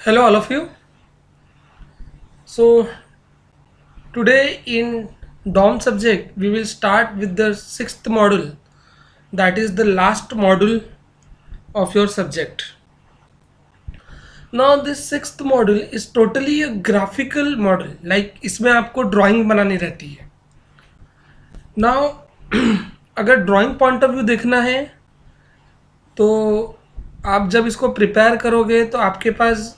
Hello, all of you. So, today in DOM subject, we will start with the sixth module, that is the last module of your subject. Now, this sixth module is totally a graphical module, like इसमें आपको drawing बनानी रहती है. Now, अगर drawing point of view देखना है तो आप जब इसको प्रिपेयर करोगे तो आपके पास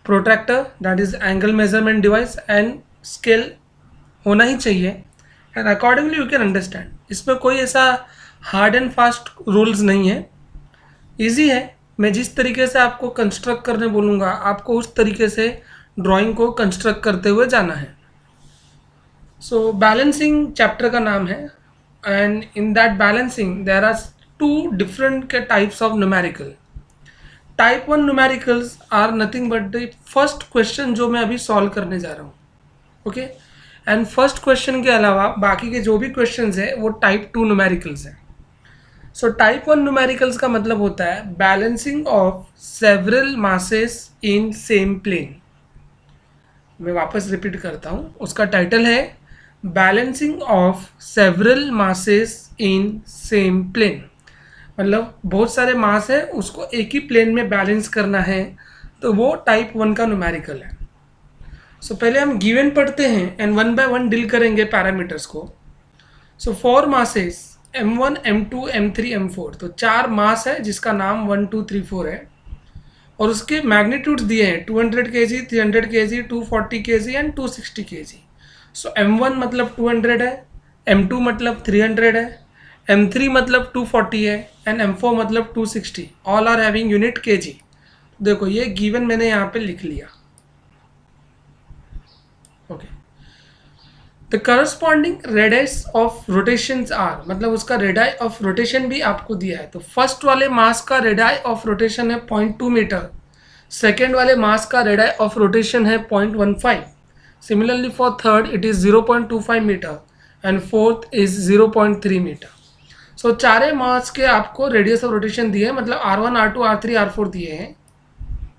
protractor that is angle measurement device and scale होना ही चाहिए and accordingly you can understand. इसमें कोई ऐसा हार्ड एंड फास्ट रूल्स नहीं है, इजी है. मैं जिस तरीके से आपको कंस्ट्रक्ट करने बोलूँगा आपको उस तरीके से ड्राइंग को कंस्ट्रक्ट करते हुए जाना है. सो बैलेंसिंग चैप्टर का नाम है and in that balancing there are two different types of numerical. Type one numericals are nothing but the first question जो मैं अभी सॉल्व करने जा रहा हूँ. ओके, एंड फर्स्ट क्वेश्चन के अलावा बाकी के जो भी क्वेश्चंस है वो टाइप टू न्यूमेरिकल्स हैं. सो टाइप वन न्यूमेरिकल्स का मतलब होता है balancing of several masses in same plane. मैं वापस रिपीट करता हूँ, उसका टाइटल है balancing of several masses in same plane. मतलब बहुत सारे मास है उसको एक ही प्लेन में बैलेंस करना है, तो वो टाइप वन का न्यूमेरिकल है. सो पहले हम गिवन पढ़ते हैं and one by one deal करेंगे पैरामीटर्स को. So for masses m1 m2 m3 m4, तो चार मास है जिसका नाम 1 2 3 4 है और उसके मैग्नीट्यूड्स दिए हैं 200 kg 300 kg 240 kg and 260 kg. So m1 मतलब 200 है, m2 मतलब 300 है, m3 मतलब 240 है एंड m4 मतलब 260. All are having unit kg. देखो ये गिवन मैंने यहाँ पे लिख लिया. Okay, the corresponding radius of rotations are, मतलब उसका रेडाई ऑफ रोटेशन भी आपको दिया है. तो फर्स्ट वाले मास का रेडाई ऑफ रोटेशन है 0.2 मीटर, सेकेंड वाले मास का रेडाई ऑफ रोटेशन है 0.15. Similarly for third it is 0.25 metre and fourth is 0.3 metre. So चारे मास के आपको रेडियस ऑफ रोटेशन दिए हैं, मतलब R1 R2 R3 R4 दिए हैं.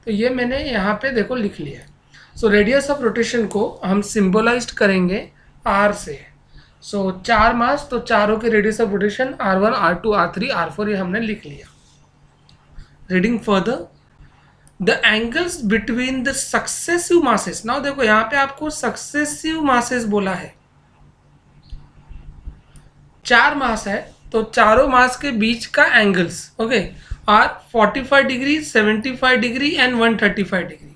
तो ये मैंने यहाँ पे देखो लिख लिया है. सो रेडियस ऑफ रोटेशन को हम सिंबलाइज्ड करेंगे R से. सो चार मास तो चारों के radius of rotation R1 R2 R3 R4 ये हमने लिख लिया. Reading further, the angles between the successive masses. Now देखो यहाँ पे आपको सक्सेसिव मासेस बोला है, चार मास है तो चारों मास के बीच का angles okay are 45 degree 75 degree and 135 degree.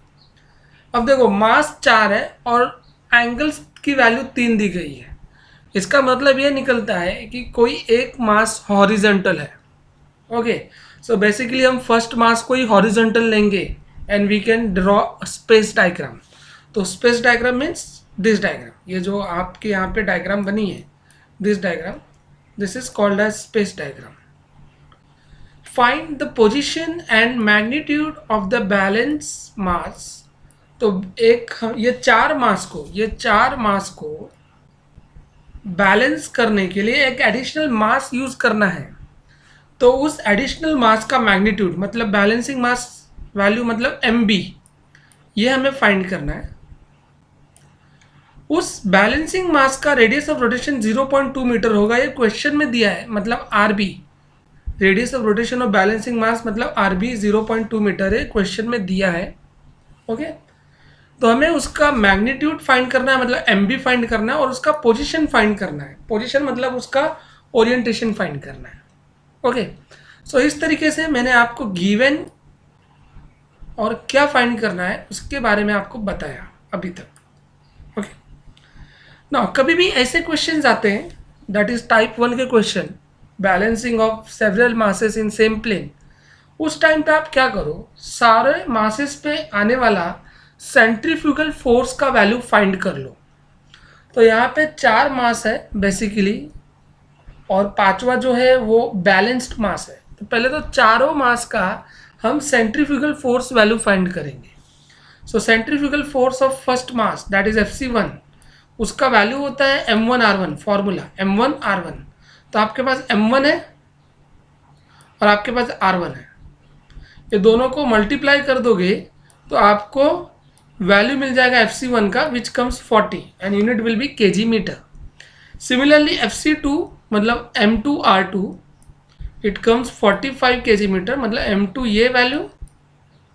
अब देखो मास चार है और एंगल्स की वैल्यू 3 दी गई है. इसका मतलब ये निकलता है कि कोई एक मास हॉरिजेंटल है. ओके, सो बेसिकली हम फर्स्ट मास को ही हॉरिजेंटल लेंगे and we can draw space diagram. तो space diagram means this diagram, ये जो आपके यहाँ पे डायग्राम बनी है this diagram, this is called as space diagram. Find the position and magnitude of the balance mass. तो एक ये चार मास को बैलेंस करने के लिए एक एडिशनल मास यूज करना है. तो उस एडिशनल मास का मैग्नीट्यूड मतलब बैलेंसिंग मास वैल्यू मतलब mb, ये हमें फाइंड करना है. उस बैलेंसिंग मास का रेडियस ऑफ रोटेशन 0.2 मीटर होगा, ये क्वेश्चन में दिया है. मतलब RB, radius of rotation of balancing mass मतलब RB 0.2 मीटर है, क्वेश्चन में दिया है. ओके, तो हमें उसका मैग्नीट्यूड फाइंड करना है, मतलब MB फाइंड करना है और उसका पोजीशन फाइंड करना है. पोजीशन मतलब उसका ओरिएंटेशन फाइंड करना है. ओके, सो इस तरीके से मैंने आपको गिवन और क्या फाइंड करना है उसके बारे में आपको बताया अभी तक. ओके, ना कभी भी ऐसे क्वेश्चंस आते हैं दैट इज टाइप वन के question, balancing of several masses in same plane. उस टाइम पे आप क्या करो, सारे मासेस पे आने वाला सेंट्रीफ्यूगल फोर्स का वैल्यू फाइंड कर लो. तो यहाँ पे चार मास है बेसिकली और पांचवा जो है वो बैलेंस्ड मास है. तो पहले तो चारों मास का हम सेंट्रीफ्यूगल फोर्स वैल्यू फाइंड करेंगे. So centrifugal force of first mass that is FC1, उसका वैल्यू होता है M1R1, फॉर्मूला M1R1. तो आपके पास M1 है और आपके पास R1 है, ये दोनों को मल्टीप्लाई कर दोगे तो आपको वैल्यू मिल जाएगा FC1 का which comes 40 and unit will be kg metre. Similarly FC2 मतलब M2R2 it comes 45 kg metre, मतलब M2 ये वैल्यू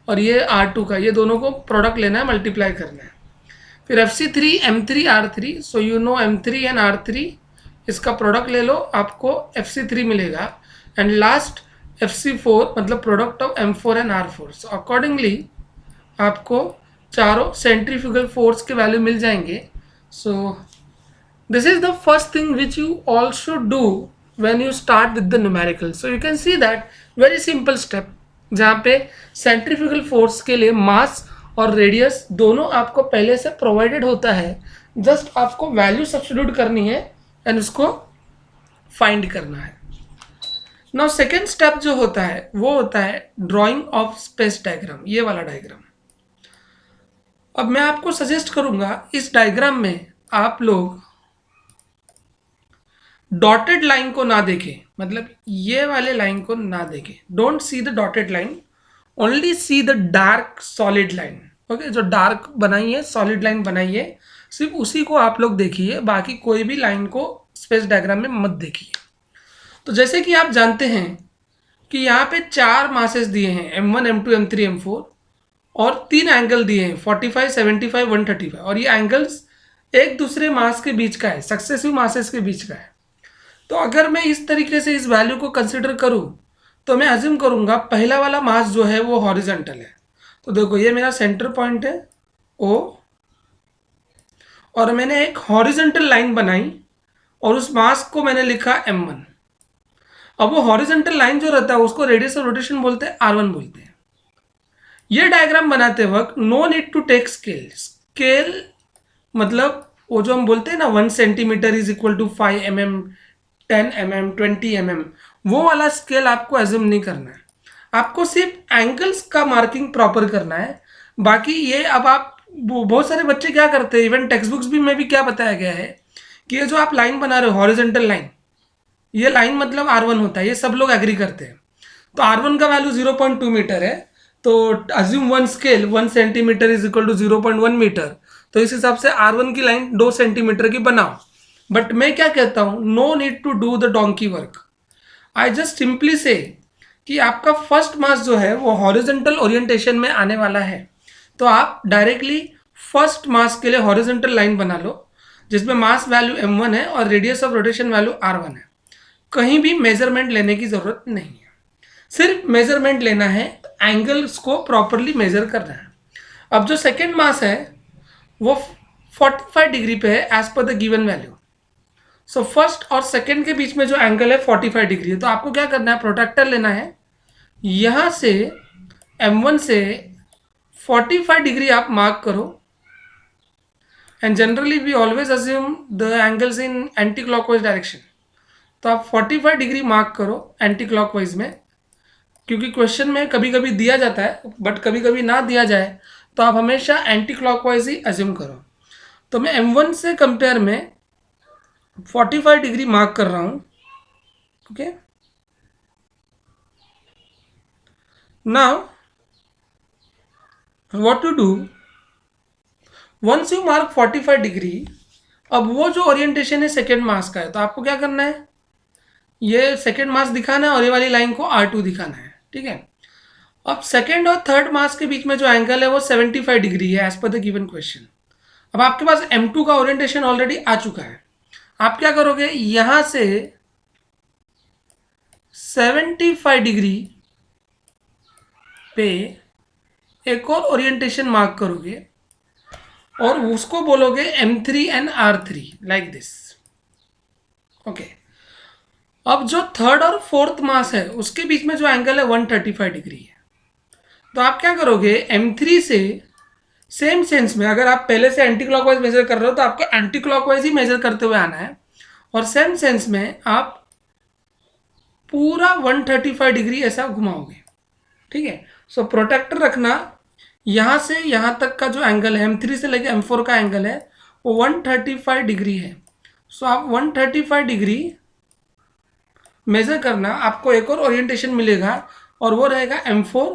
और ये R2 का, ये दोनों को प्रोडक्ट लेना है, मल्टीप्लाई करना है। फिर FC3 M3R3, so you know M3 and R3, इसका प्रोडक्ट ले लो, आपको FC3 मिलेगा। एंड लास्ट FC4 मतलब product of M4 and R4। So accordingly आपको चारों सेंट्रीफ्यूगल फोर्स के वैल्यू मिल जाएंगे। सो this is the first thing which you all should do when you start with the numerical. So you can see that very simple step, जहाँ पे centrifugal force के लिए मास और radius दोनों आपको पहले से प्रोवाइडेड होता है, जस्ट आपको वैल्यू सब्स्टिट्यूट करनी है एंड उसको फाइंड करना है। नाउ सेकेंड स्टेप जो होता है वो होता है ड्राइंग ऑफ स्पेस डायग्राम, ये वाला डायग्राम। अब मैं आपको सजेस्ट करूंगा इस डायग्राम में आप लोग डॉटेड लाइन को ना देखें, मतलब ये वाले लाइन को ना देखें। Don't see the dotted line, only see the dark solid line. Okay, जो डार्क बनाई है, सॉलिड लाइन बनाई है, सिर्फ उसी को आप लोग देखिए, बाकी कोई भी लाइन को स्पेस डायग्राम में मत देखिए। तो जैसे कि आप जानते हैं कि यहाँ पे 4 मासेस दिए हैं, M1 M2 M3 M4, और 3 एंगल दिए हैं 45 75 135, और ये एंगल्स एक दूसरे मास के बीच का है, सक्सेसिव मासेस के बीच का है। तो अगर मैं इस तरीके से इस वैल्यू को कंसिडर करूं तो मैं अज्यूम करूंगा पहला वाला मास जो है वो हॉरिजॉन्टल है। तो देखो ये मेरा सेंटर पॉइंट है O, और मैंने एक हॉरिजॉन्टल लाइन बनाई और उस मास को मैंने लिखा M1। अब वो हॉरिजॉन्टल लाइन जो रहता है उसको रेडियस ऑफ रोटेशन बोलते हैं, R1 बोलते हैं। ये डायग्राम बनाते वक्त no need to take scale. Scale मतलब वो जो हम बोलते हैं ना 1 centimetre is equal to 5 mm 10 mm 20 mm, वो वाला स्केल आपको एज्यूम नहीं करना है। आपको सिर्फ एंगल्स का मार्किंग प्रॉपर करना है। बाकी ये अब आप बहुत सारे बच्चे क्या करते हैं, इवन टेक्स्ट बुक्स भी में भी क्या बताया गया है कि ये जो आप लाइन बना रहे हो हॉरिजॉन्टल लाइन, ये लाइन मतलब R1 होता है, ये सब लोग एग्री करते हैं। तो R1 का वैल्यू 0.2 मीटर है, तो assume 1 scale 1 centimetre is equal to 0.1 metre, तो इस हिसाब से R1 की लाइन 2 सेंटीमीटर की बनाओ। बट मैं क्या कहता हूं, no need to do the donkey work. I just simply say कि आपका फर्स्ट मास जो है वो हॉरिजॉन्टल ओरिएंटेशन में आने वाला है, तो आप डायरेक्टली फर्स्ट मास के लिए हॉरिजॉन्टल लाइन बना लो जिसमें मास वैल्यू M1 है और radius of rotation value R1 है। कहीं भी मेजरमेंट लेने की जरूरत नहीं है, सिर्फ मेजरमेंट लेना है, एंगल्स को प्रॉपरली मेजर करना है। अब जो सेकेंड मास है वो 45 डिग्री पे है as per the given value. So first और सेकेंड के बीच में जो एंगल है 45 डिग्री है, तो आपको क्या करना है, प्रोट्रैक्टर लेना है, यहाँ से M1 से 45 डिग्री आप मार्क करो। And generally we always assume the angles in anticlockwise direction, तो आप 45 डिग्री मार्क करो एंटी क्लॉकवाइज में, क्योंकि क्वेश्चन में कभी कभी दिया जाता है बट कभी कभी ना दिया जाए, तो आप हमेशा एंटी क्लॉकवाइज ही अज्यूम करो। तो मैं M1 से कंपेयर में 45 डिग्री मार्क कर रहा हूं। Okay, now what to do, once you mark 45 degree, अब वो जो ओरिएंटेशन है सेकेंड मास का है, तो आपको क्या करना है, ये सेकेंड मास दिखाना है और ये वाली लाइन को R2 दिखाना है। ठीक है, अब सेकेंड और थर्ड मास के बीच में जो एंगल है वो 75 डिग्री है as per the given question. अब आपके पास M2 का ओरिएंटेशन ऑलरेडी आ चुका है, आप क्या करोगे, यहां से 75 डिग्री पे एक और ओरिएंटेशन मार्क करोगे और उसको बोलोगे M3 and R3 like this. Okay, अब जो थर्ड और फोर्थ मास है उसके बीच में जो एंगल है 135 डिग्री है, तो आप क्या करोगे, M3 से सेम सेंस में, अगर आप पहले से एंटी क्लॉकवाइज मेजर कर रहे हो तो आपको एंटी क्लॉकवाइज ही मेजर करते हुए आना है, और सेम सेंस में आप पूरा 135 डिग्री ऐसा घुमाओगे। ठीक है, सो प्रोटेक्टर रखना, यहाँ से यहाँ तक का जो एंगल है M3 से लेकर M4 का एंगल है वो 135 डिग्री है। सो आप 135 डिग्री मेजर करना, आपको एक और ओरिएंटेशन मिलेगा और वो रहेगा M4,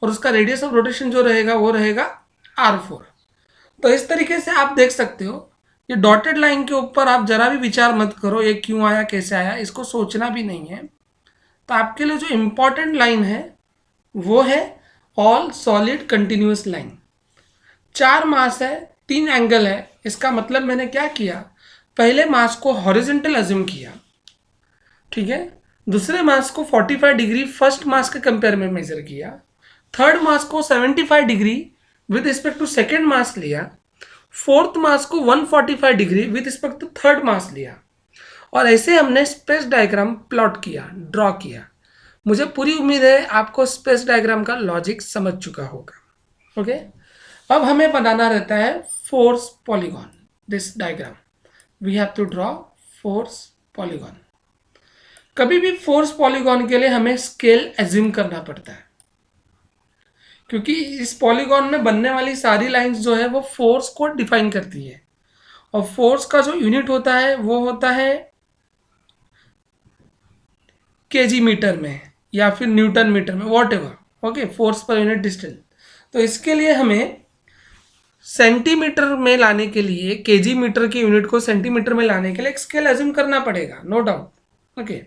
और उसका रेडियस ऑफ रोटेशन जो रहेगा वो रहेगा r4। तो इस तरीके से आप देख सकते हो, ये डॉटेड लाइन के ऊपर आप जरा भी विचार मत करो ये क्यों आया कैसे आया, इसको सोचना भी नहीं है। तो आपके लिए जो इम्पॉर्टेंट लाइन है वो है ऑल सॉलिड कंटिन्यूअस लाइन। 4 मास है, 3 एंगल है, इसका मतलब मैंने क्या किया, पहले मास को हॉरिजॉन्टल अज्यूम किया, ठीक है, दूसरे मास को 45 डिग्री फर्स्ट मास के कंपेयर में मेजर किया, थर्ड मास को 75 degree with respect to second mass लिया, फोर्थ मास को 145 degree with respect to third mass लिया, और ऐसे हमने स्पेस डायग्राम प्लॉट किया, ड्रॉ किया। मुझे पूरी उम्मीद है आपको स्पेस डायग्राम का लॉजिक समझ चुका होगा। ओके, अब हमें बनाना रहता है force polygon. This diagram we have to draw force polygon. कभी भी फोर्स पॉलीगॉन के लिए हमें स्केल एज्यूम करना पड़ता है, क्योंकि इस पॉलीगॉन में बनने वाली सारी लाइंस जो है वो फोर्स को डिफाइन करती है, और फोर्स का जो यूनिट होता है वो होता है केजी मीटर में या फिर न्यूटन मीटर में, what ever. Okay, force per unit distance. तो इसके लिए हमें सेंटीमीटर में लाने के लिए, केजी मीटर की यूनिट को सेंटीमीटर में लाने के लिए एक स्केल एज्यूम करना पड़ेगा, नो डाउट। ओके,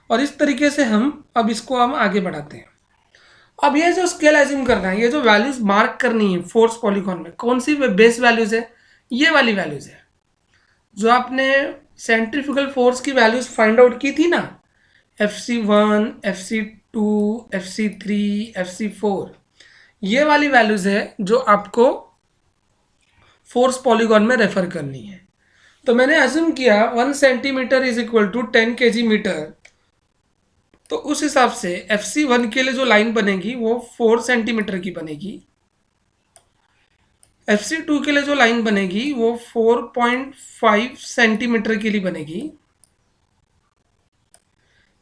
और इस तरीके से अब इसको हम आगे बढ़ाते हैं। अब ये जो स्केल एज्यूम करना है, ये जो वैल्यूज मार्क करनी है फोर्स पॉलीगॉन में, कौन सी बेस वैल्यूज है, ये वाली वैल्यूज है जो आपने सेंट्रीफ्यूगल फोर्स की वैल्यूज फाइंड आउट की थी ना, FC1, FC2, FC3, FC4, ये वाली वैल्यूज है जो आपको फोर्स पॉलीगॉन में रेफर करनी है। तो मैंने अज्यूम किया 1 centimetre is equal to 10 kg metre, तो उस हिसाब से FC1 के लिए जो लाइन बनेगी वो 4 सेंटीमीटर की बनेगी, FC2 के लिए जो लाइन बनेगी वो 4.5 सेंटीमीटर के लिए बनेगी,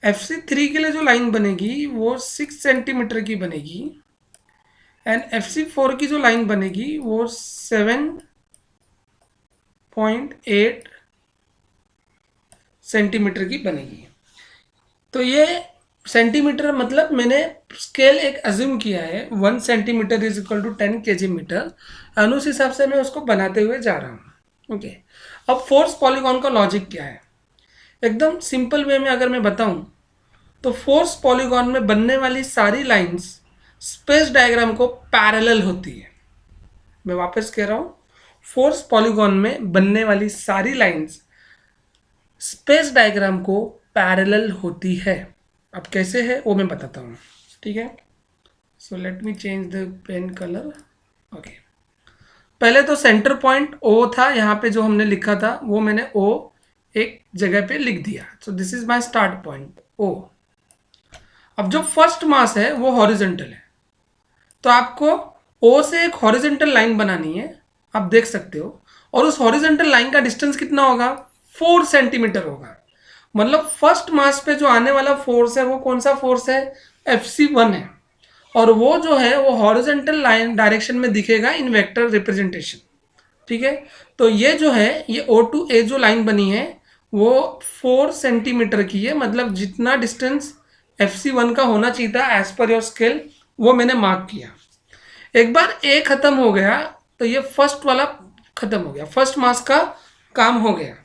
FC3 के लिए जो लाइन बनेगी वो 6 सेंटीमीटर की बनेगी, एंड FC4 की जो लाइन बनेगी वो 7.8 सेंटीमीटर की बनेगी। तो ये सेंटीमीटर मतलब मैंने स्केल एक अज्यूम किया है 1 centimetre is equal to 10 kg metre, और उस हिसाब से मैं उसको बनाते हुए जा रहा हूँ। ओके, अब फोर्स पॉलीगॉन का लॉजिक क्या है, एकदम सिंपल वे में अगर मैं बताऊं तो फोर्स पॉलीगॉन में बनने वाली सारी लाइंस स्पेस डायग्राम को पैरेलल होती है। मैं वापस कह रहा हूं, फोर्स पॉलीगॉन में बनने वाली सारी लाइंस स्पेस डायग्राम को पैरेलल होती है। अब कैसे है वो मैं बताता हूँ, ठीक है। So let me change the pen colour. Okay, पहले तो सेंटर पॉइंट O था, यहाँ पे जो हमने लिखा था वो मैंने O एक जगह पे लिख दिया। सो this is my start point O। अब जो फर्स्ट मास है वो हॉरिजॉन्टल है, तो आपको O से एक हॉरिजॉन्टल लाइन बनानी है, आप देख सकते हो, और उस हॉरिजॉन्टल लाइन का डिस्टेंस कितना होगा, 4 सेंटीमीटर होगा। मतलब फर्स्ट मास पे जो आने वाला फोर्स है वो कौन सा फोर्स है, FC1 है, और वो जो है वो हॉरिजॉन्टल लाइन डायरेक्शन में दिखेगा इन वेक्टर रिप्रेजेंटेशन, ठीक है। तो ये जो है ये O to A जो लाइन बनी है वो 4 सेंटीमीटर की है, मतलब जितना डिस्टेंस FC1 का होना चाहिए था एज पर योर स्केल वो मैंने मार्क किया। एक बार A खत्म हो गया तो ये फर्स्ट वाला खत्म हो गया, फर्स्ट मास का काम हो गया।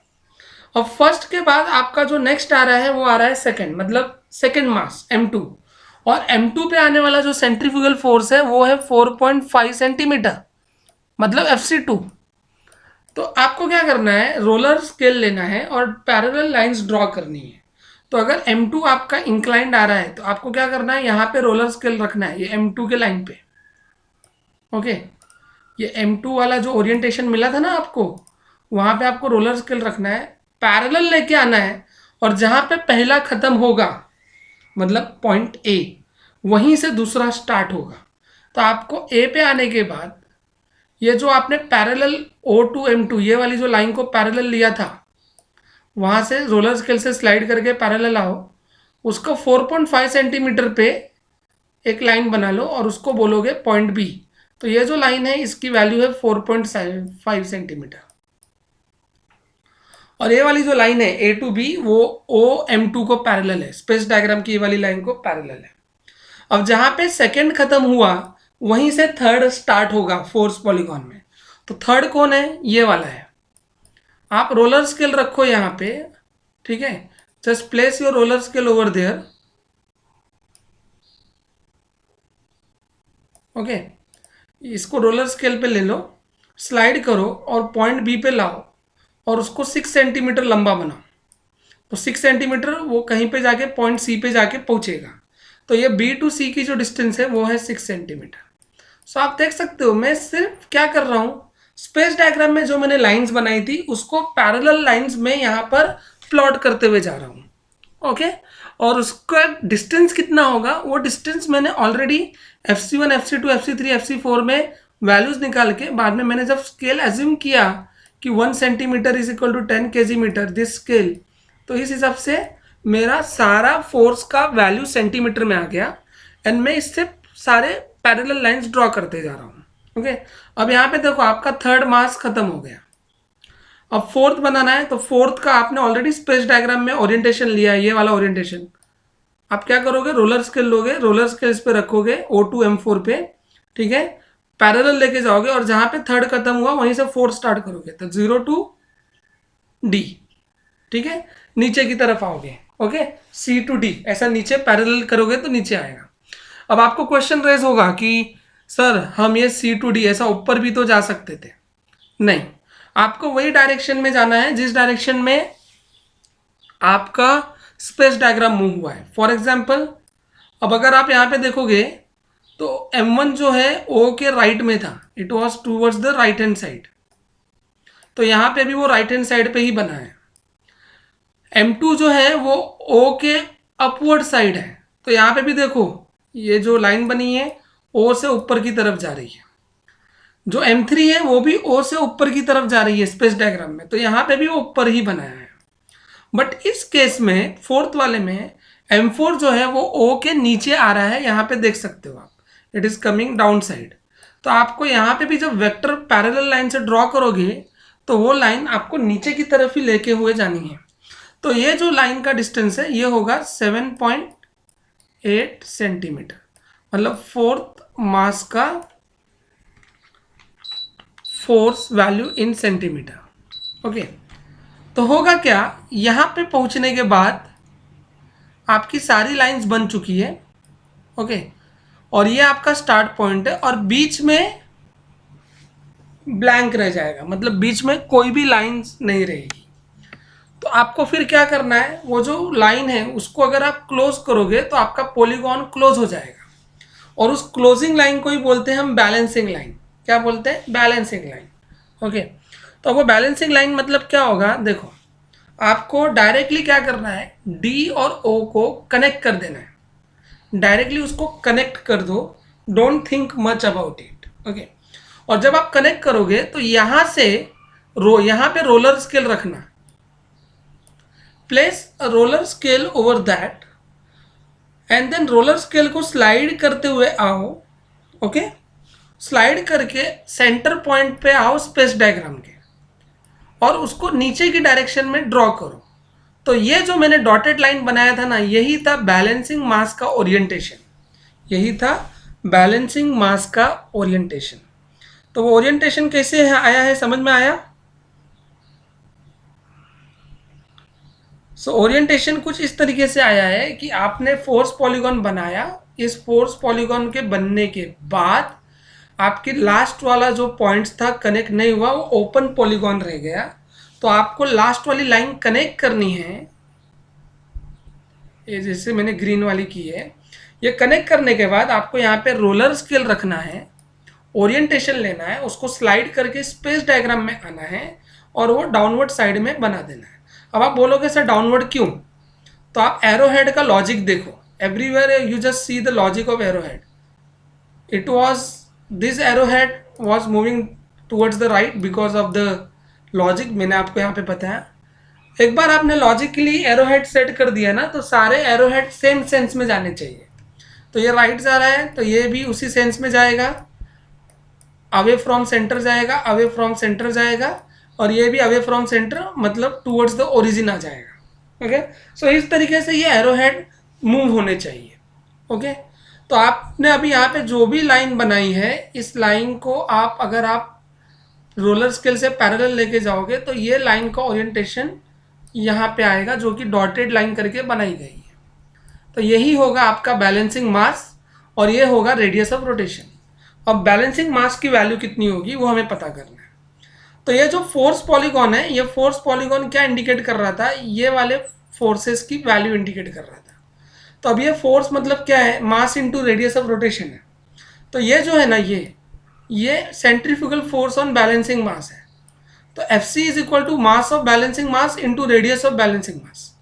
अब फर्स्ट के बाद आपका जो नेक्स्ट आ रहा है वो आ रहा है सेकंड, मतलब सेकंड मास M2, और M2 पे आने वाला जो सेंट्रीफ्यूगल फोर्स है वो है 4.5 सेंटीमीटर, मतलब FC2। तो आपको क्या करना है, रोलर स्केल लेना है और पैरेलल लाइंस ड्रॉ करनी है। तो अगर M2 आपका इंक्लाइंड आ रहा है तो आपको क्या करना है, यहाँ पे रोलर स्केल रखना है, ये M2 के लाइन पे। ओके, ये M2 वाला जो ओरिएंटेशन मिला था ना आपको, वहाँ पे आपको रोलर स्केल रखना है, पैरेलल लेके आना है, और जहाँ पे पहला खत्म होगा मतलब पॉइंट A, वहीं से दूसरा स्टार्ट होगा। तो आपको A पे आने के बाद ये जो आपने पैरेलल O to M2 ये वाली जो लाइन को पैरेलल लिया था, वहाँ से रोलर स्केल से स्लाइड करके पैरेलल आओ, उसको 4.5 सेंटीमीटर पे एक लाइन बना लो और उसको बोलोगे पॉइंट B। तो ये जो लाइन है इसकी वैल्यू है 4.5 सेंटीमीटर, और ये वाली जो लाइन है A to B वो OM2 को पैरेलल है, स्पेस डायग्राम की ये वाली लाइन को पैरेलल है। अब जहाँ पे सेकंड खत्म हुआ वहीं से थर्ड स्टार्ट होगा फोर्स पॉलीगॉन में। तो थर्ड कौन है? ये वाला है। आप रोलर स्केल रखो यहाँ पे, ठीक है, just place your roller scale over there. Okay, इसको रोलर स्केल पे ले लो, स्लाइड करो और पॉइंट बी पे लाओ और उसको 6 सेंटीमीटर लंबा बनाओ। तो 6 सेंटीमीटर वो कहीं पे जाके पॉइंट सी पे जाके पहुंचेगा। तो ये बी टू सी की जो डिस्टेंस है वो है 6 सेंटीमीटर। सो आप देख सकते हो मैं सिर्फ क्या कर रहा हूँ, स्पेस डायग्राम में जो मैंने लाइंस बनाई थी उसको पैरेलल लाइंस में यहाँ पर प्लॉट करते हुए जा रहा हूँ। ओके, और उसका डिस्टेंस कितना होगा वो डिस्टेंस मैंने already FC1, FC2, FC3, FC4 में वैल्यूज निकाल के बाद में मैंने जब स्केल एज्यूम किया कि 1 centimetre is equal to 10 kg metre this scale, तो इस हिसाब से मेरा सारा फोर्स का वैल्यू सेंटीमीटर में आ गया एंड मैं इससे सारे पैरेलल लाइंस ड्रॉ करते जा रहा हूँ। ओके, अब यहाँ पे देखो आपका थर्ड मास खत्म हो गया। अब फोर्थ बनाना है, तो फोर्थ का आपने ऑलरेडी स्पेस डायग्राम में ओरिएंटेशन लिया है, ये वाला ओरिएंटेशन। आप क्या करोगे, रोलर स्केल लोगे, रोलर स्केल इस पे रखोगे O2 M4 पे, ठीक है, पैरेलल लेके जाओगे और जहां पे थर्ड खत्म हुआ वहीं से फोर्थ स्टार्ट करोगे, तो 0 to D, ठीक है, नीचे की तरफ आओगे। ओके, C to D ऐसा नीचे पैरेलल करोगे तो नीचे आएगा। अब आपको क्वेश्चन रेज होगा कि सर हम ये C to D ऐसा ऊपर भी तो जा सकते थे। नहीं, आपको वही डायरेक्शन में जाना है जिस डायरेक्शन में आपका स्पेस डायग्राम मूव हुआ है। फॉर एग्जाम्पल, अब अगर आप यहाँ पे देखोगे तो M1 जो है O के राइट में था, it was towards the right hand side, तो यहाँ पे भी वो राइट हैंड साइड पे ही बना है। M2 जो है वो O के अपवर्ड साइड है, तो यहाँ पे भी देखो ये जो लाइन बनी है O से ऊपर की तरफ जा रही है। जो M3 है वो भी O से ऊपर की तरफ जा रही है स्पेस डायग्राम में, तो यहाँ पे भी वो ऊपर ही बनाया है। बट इस केस में फोर्थ वाले में M4 जो है वो O के नीचे आ रहा है, यहाँ पे देख सकते हो आप, it is coming down side. तो आपको यहाँ पे भी जब वेक्टर पैरेलल लाइन से ड्रॉ करोगे तो वो लाइन आपको नीचे की तरफ ही लेके हुए जानी है। तो ये जो लाइन का डिस्टेंस है ये होगा 7.8 सेंटीमीटर, मतलब फोर्थ मास का force value in centimetre. Okay, तो होगा क्या, यहाँ पे पहुँचने के बाद आपकी सारी लाइंस बन चुकी है। ओके, और ये आपका स्टार्ट पॉइंट है और बीच में ब्लैंक रह जाएगा, मतलब बीच में कोई भी लाइंस नहीं रहेगी। तो आपको फिर क्या करना है, वो जो लाइन है उसको अगर आप क्लोज करोगे तो आपका पॉलीगॉन क्लोज हो जाएगा, और उस क्लोजिंग लाइन को ही बोलते हैं हम बैलेंसिंग लाइन। क्या बोलते हैं? Balancing line. ओके, तो वो बैलेंसिंग लाइन मतलब क्या होगा, देखो आपको डायरेक्टली क्या करना है, डी और ओ को कनेक्ट कर देना है, डायरेक्टली उसको कनेक्ट कर दो, don't think much about it. Okay, और जब आप कनेक्ट करोगे तो यहाँ से यहाँ पे रोलर स्केल रखना, place a roller scale over that and then roller scale को स्लाइड करते हुए आओ। ओके, स्लाइड करके सेंटर पॉइंट पे आओ स्पेस डायग्राम के, और उसको नीचे की डायरेक्शन में ड्रॉ करो। तो ये जो मैंने डॉटेड लाइन बनाया था ना, यही था बैलेंसिंग मास का ओरिएंटेशन, यही था बैलेंसिंग मास का ओरिएंटेशन। तो वो ओरिएंटेशन कैसे आया है, समझ में आया? सो ओरिएंटेशन कुछ इस तरीके से आया है कि आपने फोर्स पॉलीगॉन बनाया, इस फोर्स पॉलीगॉन के बनने के बाद आपकी लास्ट वाला जो पॉइंट्स था कनेक्ट नहीं हुआ, वो ओपन पॉलीगॉन रह गया। तो आपको लास्ट वाली लाइन कनेक्ट करनी है, ये जैसे मैंने ग्रीन वाली की है, ये कनेक्ट करने के बाद आपको यहाँ पे रोलर स्केल रखना है, ओरिएंटेशन लेना है, उसको स्लाइड करके स्पेस डायग्राम में आना है और वो डाउनवर्ड साइड में बना देना है। अब आप बोलोगे सर डाउनवर्ड क्यों, तो आप एरो हेड का लॉजिक देखो, everywhere you just see the logic of arrow head. It was this arrow head was moving towards the right because of the logic, मैंने आपको यहाँ पे बताया। एक बार आपने लॉजिकली एरो हेड सेट कर दिया ना, तो सारे एरो हेड सेम सेंस में जाने चाहिए। तो ये राइट जा रहा है तो ये भी उसी सेंस में जाएगा, अवे फ्रॉम सेंटर जाएगा, अवे फ्रॉम सेंटर जाएगा, और ये भी अवे फ्रॉम सेंटर मतलब टूवर्ड्स द ओरिजिन आ जाएगा। ओके, सो इस तरीके से ये एरो हेड मूव होने चाहिए। ओके, तो आपने अभी यहाँ पे जो भी लाइन बनाई है, इस लाइन को आप अगर आप रोलर स्केल से पैरेलल लेके जाओगे तो ये लाइन का ओरिएंटेशन यहाँ पे आएगा, जो कि डॉटेड लाइन करके बनाई गई है। तो यही होगा आपका बैलेंसिंग मास और ये होगा रेडियस ऑफ रोटेशन। अब बैलेंसिंग मास की वैल्यू कितनी होगी वो हमें पता करना है। तो ये जो फोर्स पॉलीगॉन है, ये फोर्स पॉलीगॉन क्या इंडिकेट कर रहा था, ये वाले फोर्सेस की वैल्यू इंडिकेट कर रहा था। तो अब ये फोर्स मतलब क्या है, mass into radius of rotation है। तो ये जो है ना, ये centrifugal force on balancing mass है। तो F C is equal to mass of balancing mass into radius of balancing mass,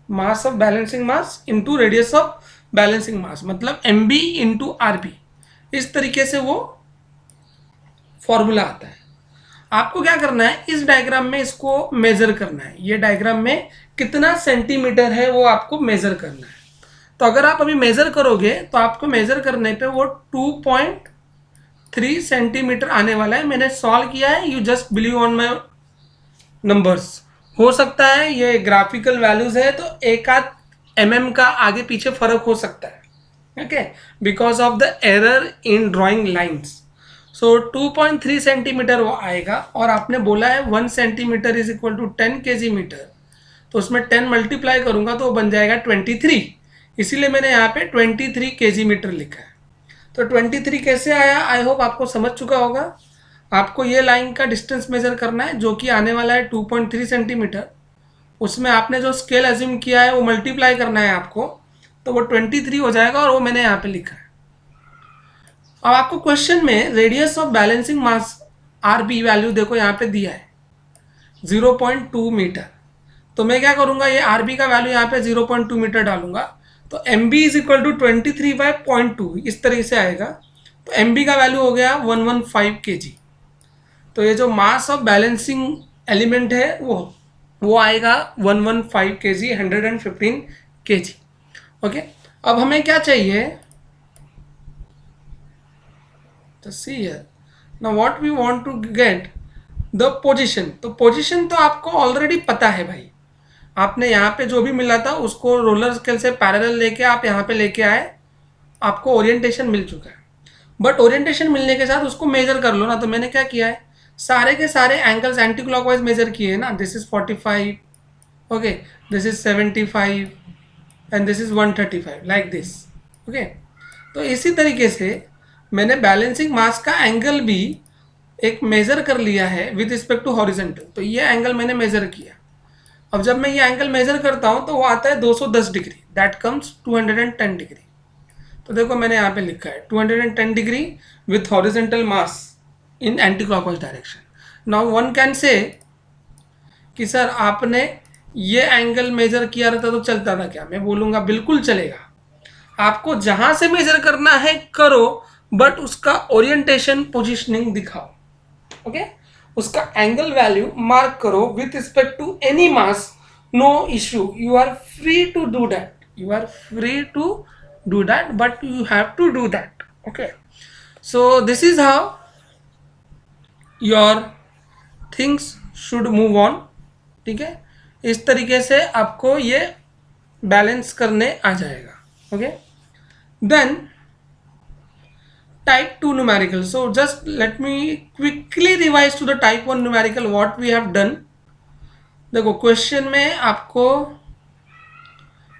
mass of balancing mass into radius of balancing mass, मतलब M B into R B. इस तरीके से वो formula आता है। आपको क्या करना है, इस डायग्राम में इसको मेजर करना है। ये डायग्राम में कितना सेंटीमीटर है वो आपको मेजर करना है। तो अगर आप अभी मेजर करोगे तो आपको मेजर करने पे वो 2.3 सेंटीमीटर आने वाला है। मैंने सॉल्व किया है, you just believe on my numbers. हो सकता है ये ग्राफिकल वैल्यूज है तो एक आध mm का आगे पीछे फर्क हो सकता है, okay, because of the error in drawing lines. So 2.3 centimetre वो आएगा। और आपने बोला है 1 centimetre is equal to 10 kg metre, तो उसमें 10 मल्टीप्लाई करूंगा तो वो बन जाएगा 23। इसीलिए मैंने यहाँ पे 23 kg मीटर लिखा है। तो 23 कैसे आया, आई होप आपको समझ चुका होगा। आपको ये लाइन का डिस्टेंस मेजर करना है जो कि आने वाला है 2.3 सेंटीमीटर। उसमें आपने जो स्केल एज्यूम किया है वो मल्टीप्लाई करना है आपको, तो वो 23 हो जाएगा और वो मैंने यहाँ पे लिखा है। अब आपको क्वेश्चन में radius of balancing mass R B value देखो यहाँ पे दिया है 0.2 मीटर। तो मैं क्या करूँगा, ये आर बी का वैल्यू यहाँ पे 0.2 मीटर डालूंगा। तो M B is equal to 23/0.2 इस तरीके से आएगा। तो एम बी का वैल्यू हो गया 115 kg। तो ये जो मास ऑफ बैलेंसिंग एलिमेंट है वो आएगा 115 kg, 115 kg। ओके, अब हमें क्या चाहिए, तो see here now what we want to get the position. तो पोजीशन तो आपको ऑलरेडी पता है भाई, आपने यहाँ पे जो भी मिला था उसको रोलर स्केल से पैरेलल लेके आप यहाँ पे लेके आए, आपको ओरिएंटेशन मिल चुका है। बट ओरिएंटेशन मिलने के साथ उसको मेजर कर लो ना। तो मैंने क्या किया है, सारे के सारे एंगल्स एंटी क्लॉकवाइज मेजर किए हैं ना। This is 45, okay, this is 75 and this is 135 like this, okay. तो इसी तरीके से मैंने बैलेंसिंग मास का एंगल भी एक मेजर कर लिया है विद रिस्पेक्ट टू हॉरिजेंटल। तो ये एंगल मैंने मेजर किया। अब जब मैं ये एंगल मेजर करता हूँ तो वो आता है 210 डिग्री, दैट कम्स 210 डिग्री। तो देखो मैंने यहाँ पे लिखा है 210 degree with horizontal mass in anticlockwise direction. Now one can say कि सर आपने ये एंगल मेजर किया रहता तो चलता था क्या? मैं बोलूँगा बिल्कुल चलेगा। आपको जहाँ से मेजर करना है करो, बट उसका ओरिएंटेशन पोजिशनिंग दिखाओ, ओके। उसका एंगल वैल्यू मार्क करो with respect to any mass, no issue, you are free to do that, you are free to do that, but you have to do that, okay. So this is how your things should move on, ठीक है। इस तरीके से आपको ये balance करने आ जाएगा, okay. Then type 2 numerical. So just let me quickly revise to the type 1 numerical what we have done. देखो क्वेश्चन में आपको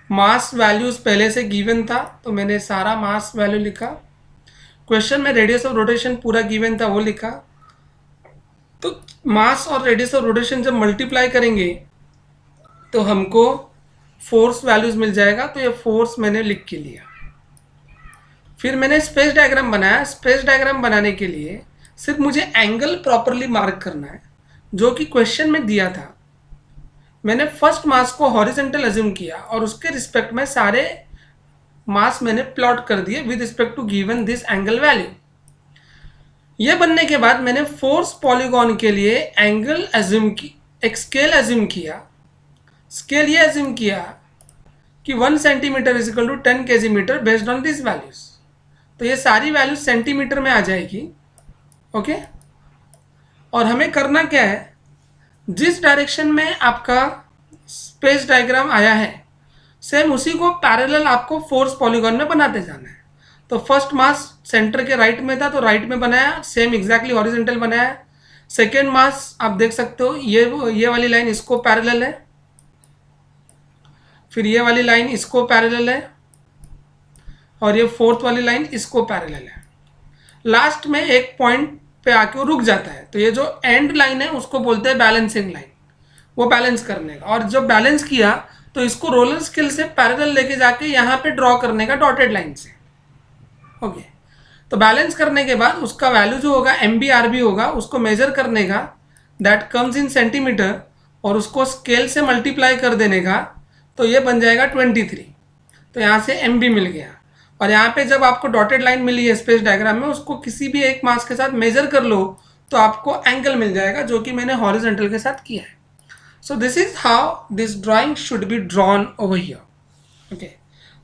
मास वैल्यूज पहले से गिवन था, तो मैंने सारा मास वैल्यू लिखा। क्वेश्चन में रेडियस ऑफ रोटेशन पूरा गिवन था, वो लिखा। तो मास और रेडियस ऑफ रोटेशन जब मल्टीप्लाई करेंगे तो हमको फोर्स वैल्यूज मिल जाएगा। तो ये फोर्स मैंने लिख के लिया। फिर मैंने स्पेस डायग्राम बनाया। स्पेस डायग्राम बनाने के लिए सिर्फ मुझे एंगल प्रॉपरली मार्क करना है जो कि क्वेश्चन में दिया था। मैंने फर्स्ट मास को हॉरिजेंटल अज्यूम किया और उसके रिस्पेक्ट में सारे मास मैंने प्लॉट कर दिए with respect to given this angle value. ये बनने के बाद मैंने फोर्स पॉलीगॉन के लिए एंगल अज्यूम की, एक स्केल अज्यूम किया। स्केल ये अज्यूम किया कि 1 centimetre is equal to 10 kg metre based on this values. तो ये सारी वैल्यूज सेंटीमीटर में आ जाएगी, ओके। और हमें करना क्या है, जिस डायरेक्शन में आपका स्पेस डायग्राम आया है सेम उसी को पैरेलल आपको फोर्स पॉलीगॉन में बनाते जाना है। तो फर्स्ट मास सेंटर के राइट में था तो राइट में बनाया, सेम एग्जैक्टली हॉरिजॉन्टल बनाया। सेकेंड मास आप देख सकते हो ये वाली लाइन इसको पैरेलल है, फिर ये वाली लाइन इसको पैरेलल है, और ये फोर्थ वाली लाइन इसको पैरेलल है। लास्ट में एक पॉइंट पे आके वो रुक जाता है, तो ये जो एंड लाइन है उसको बोलते हैं बैलेंसिंग लाइन, वो बैलेंस करने का। और जब बैलेंस किया तो इसको रोलर स्केल से पैरेलल लेके जाके यहाँ पे ड्रॉ करने का डॉटेड लाइन से। ओके, तो बैलेंस करने के बाद उसका वैल्यू जो होगा MBRB होगा, उसको मेजर करने का, दैट कम्स इन सेंटीमीटर, और उसको स्केल से मल्टीप्लाई कर देने का, तो ये बन जाएगा 23। तो यहाँ से MB मिल गया। और यहाँ पे जब आपको डॉटेड लाइन मिली है स्पेस डायग्राम में, उसको किसी भी एक मास के साथ मेजर कर लो तो आपको एंगल मिल जाएगा, जो कि मैंने हॉरिजॉन्टल के साथ किया है। So this is how this drawing should be drawn over here. Okay,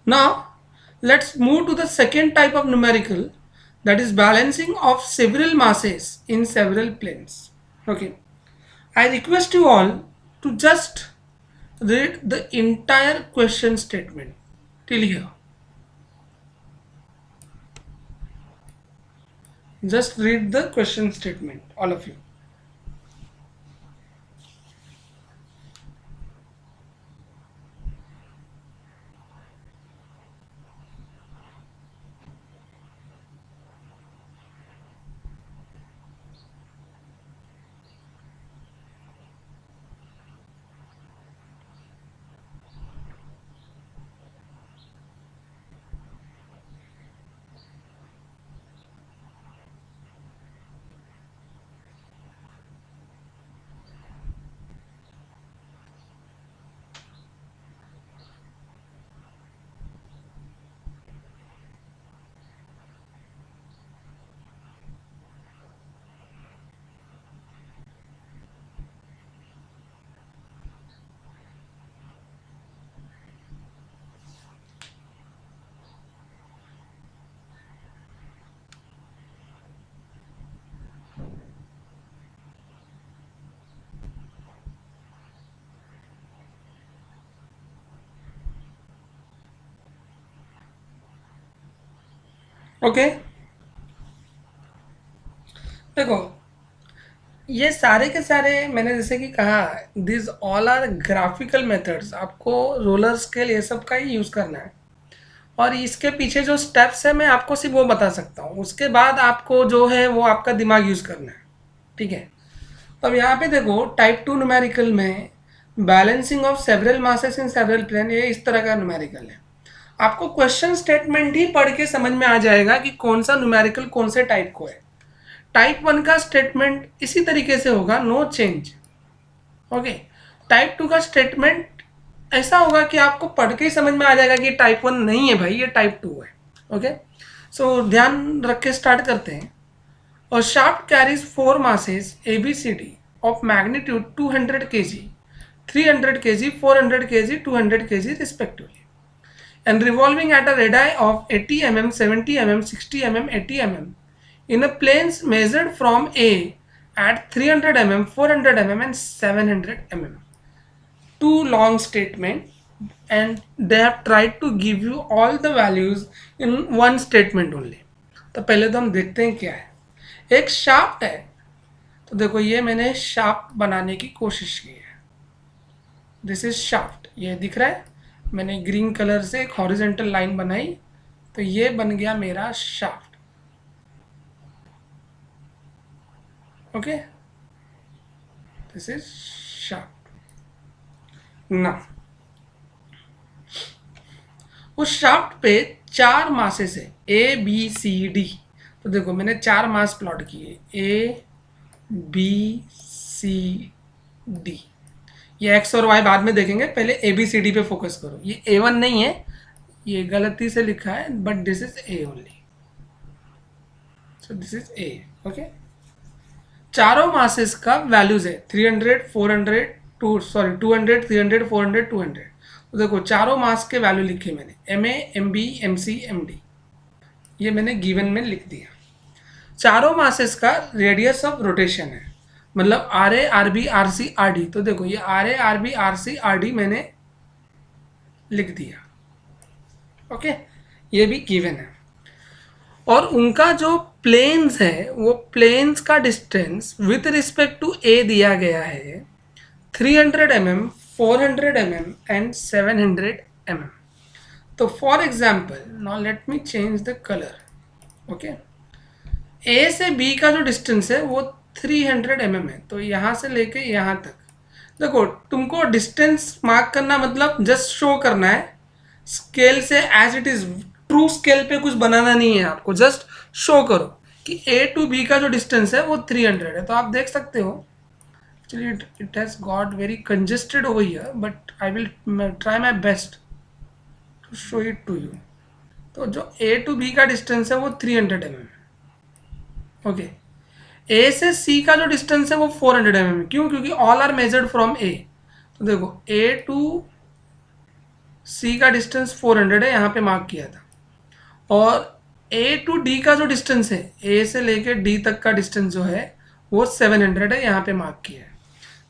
now let's move to the second type of numerical, that is balancing of several masses in several planes. Okay, I request you all to just read the entire question statement till here. Just read the question statement, all of you. Okay, देखो ये सारे के सारे मैंने जैसे कि कहा, this all are graphical methods, आपको रोलर स्केल ये सब का ही यूज़ करना है। और इसके पीछे जो स्टेप्स है मैं आपको सिर्फ वो बता सकता हूँ, उसके बाद आपको जो है वो आपका दिमाग यूज़ करना है, ठीक है। तो अब यहाँ पे देखो टाइप 2 न्यूमेरिकल में balancing of several masses in several plane, ये इस तरह का न्यूमेरिकल है। आपको क्वेश्चन स्टेटमेंट ही पढ़ के समझ में आ जाएगा कि कौन सा न्यूमेरिकल कौन से टाइप को है। टाइप 1 का स्टेटमेंट इसी तरीके से होगा, नो चेंज। ओके, टाइप 2 का स्टेटमेंट ऐसा होगा कि आपको पढ़ के ही समझ में आ जाएगा कि टाइप 1 नहीं है भाई, ये टाइप 2 है। ओके, सो ध्यान रख के स्टार्ट करते हैं। और shaft carries 4 masses ABCD of magnitude 200 kg, 300 kg, 400 kg, 200 kg respectively, and revolving at a radii of 80 mm, 70 mm, 60 mm, 80 mm in a planes measured from A at 300 mm, 400 mm and 700 mm. Two long statement, and they have tried to give you all the values in one statement only. तो पहले तो हम देखते हैं क्या है। एक shaft है, तो देखो ये मैंने शाफ्ट बनाने की कोशिश की है। दिस इज शाफ्ट, ये दिख रहा है, मैंने ग्रीन कलर से एक हॉरिजॉन्टल लाइन बनाई, तो ये बन गया मेरा shaft. Okay, this is shaft. ना उस शाफ्ट पे 4 मासेस है ABCD, तो देखो मैंने 4 मास प्लॉट किए ABCD। ये एक्स और वाई बाद में देखेंगे, पहले ABCD पे फोकस करो। ये A1 नहीं है, ये गलती से लिखा है, but this is A only, so this is A। Okay, चारों मासेस का वैल्यूज है 300, 400, 200, 300, 400, 200। तो देखो चारों मास के वैल्यू लिखे मैंने, MA, MB, MC, MD, ये मैंने गिवन में लिख दिया। चारों मासेस का रेडियस ऑफ रोटेशन है, मतलब RA, RB, RC, RD। तो देखो ये RA, RB, RC, RD मैंने लिख दिया। ओके, ये भी गिवन है। और उनका जो प्लेन्स है वो प्लेन्स का distance with respect to A दिया गया है 300 mm, 400 mm एंड 700 mm. तो for example now let me change the colour. Okay, A से बी का जो डिस्टेंस है वो 300 mm है. तो यहाँ से लेके यहाँ तक देखो, तुमको डिस्टेंस मार्क करना मतलब जस्ट शो करना है स्केल से as it is. True scale पे कुछ बनाना नहीं है आपको, जस्ट शो करो कि ए टू बी का जो डिस्टेंस है वो 300 है. तो आप देख सकते हो actually it has got very congested over here, but I will try my best to show it to you. तो जो ए टू बी का डिस्टेंस है वो 300 mm. ओके, ए से सी का जो डिस्टेंस है वो 400 mm. क्यों? क्योंकि ऑल आर मेजर्ड फ्रॉम ए. तो देखो ए टू सी का डिस्टेंस 400 है, यहाँ पे मार्क किया था. और ए टू डी का जो डिस्टेंस है, ए से लेके डी तक का डिस्टेंस जो है वो 700 है, यहाँ पे मार्क किया है.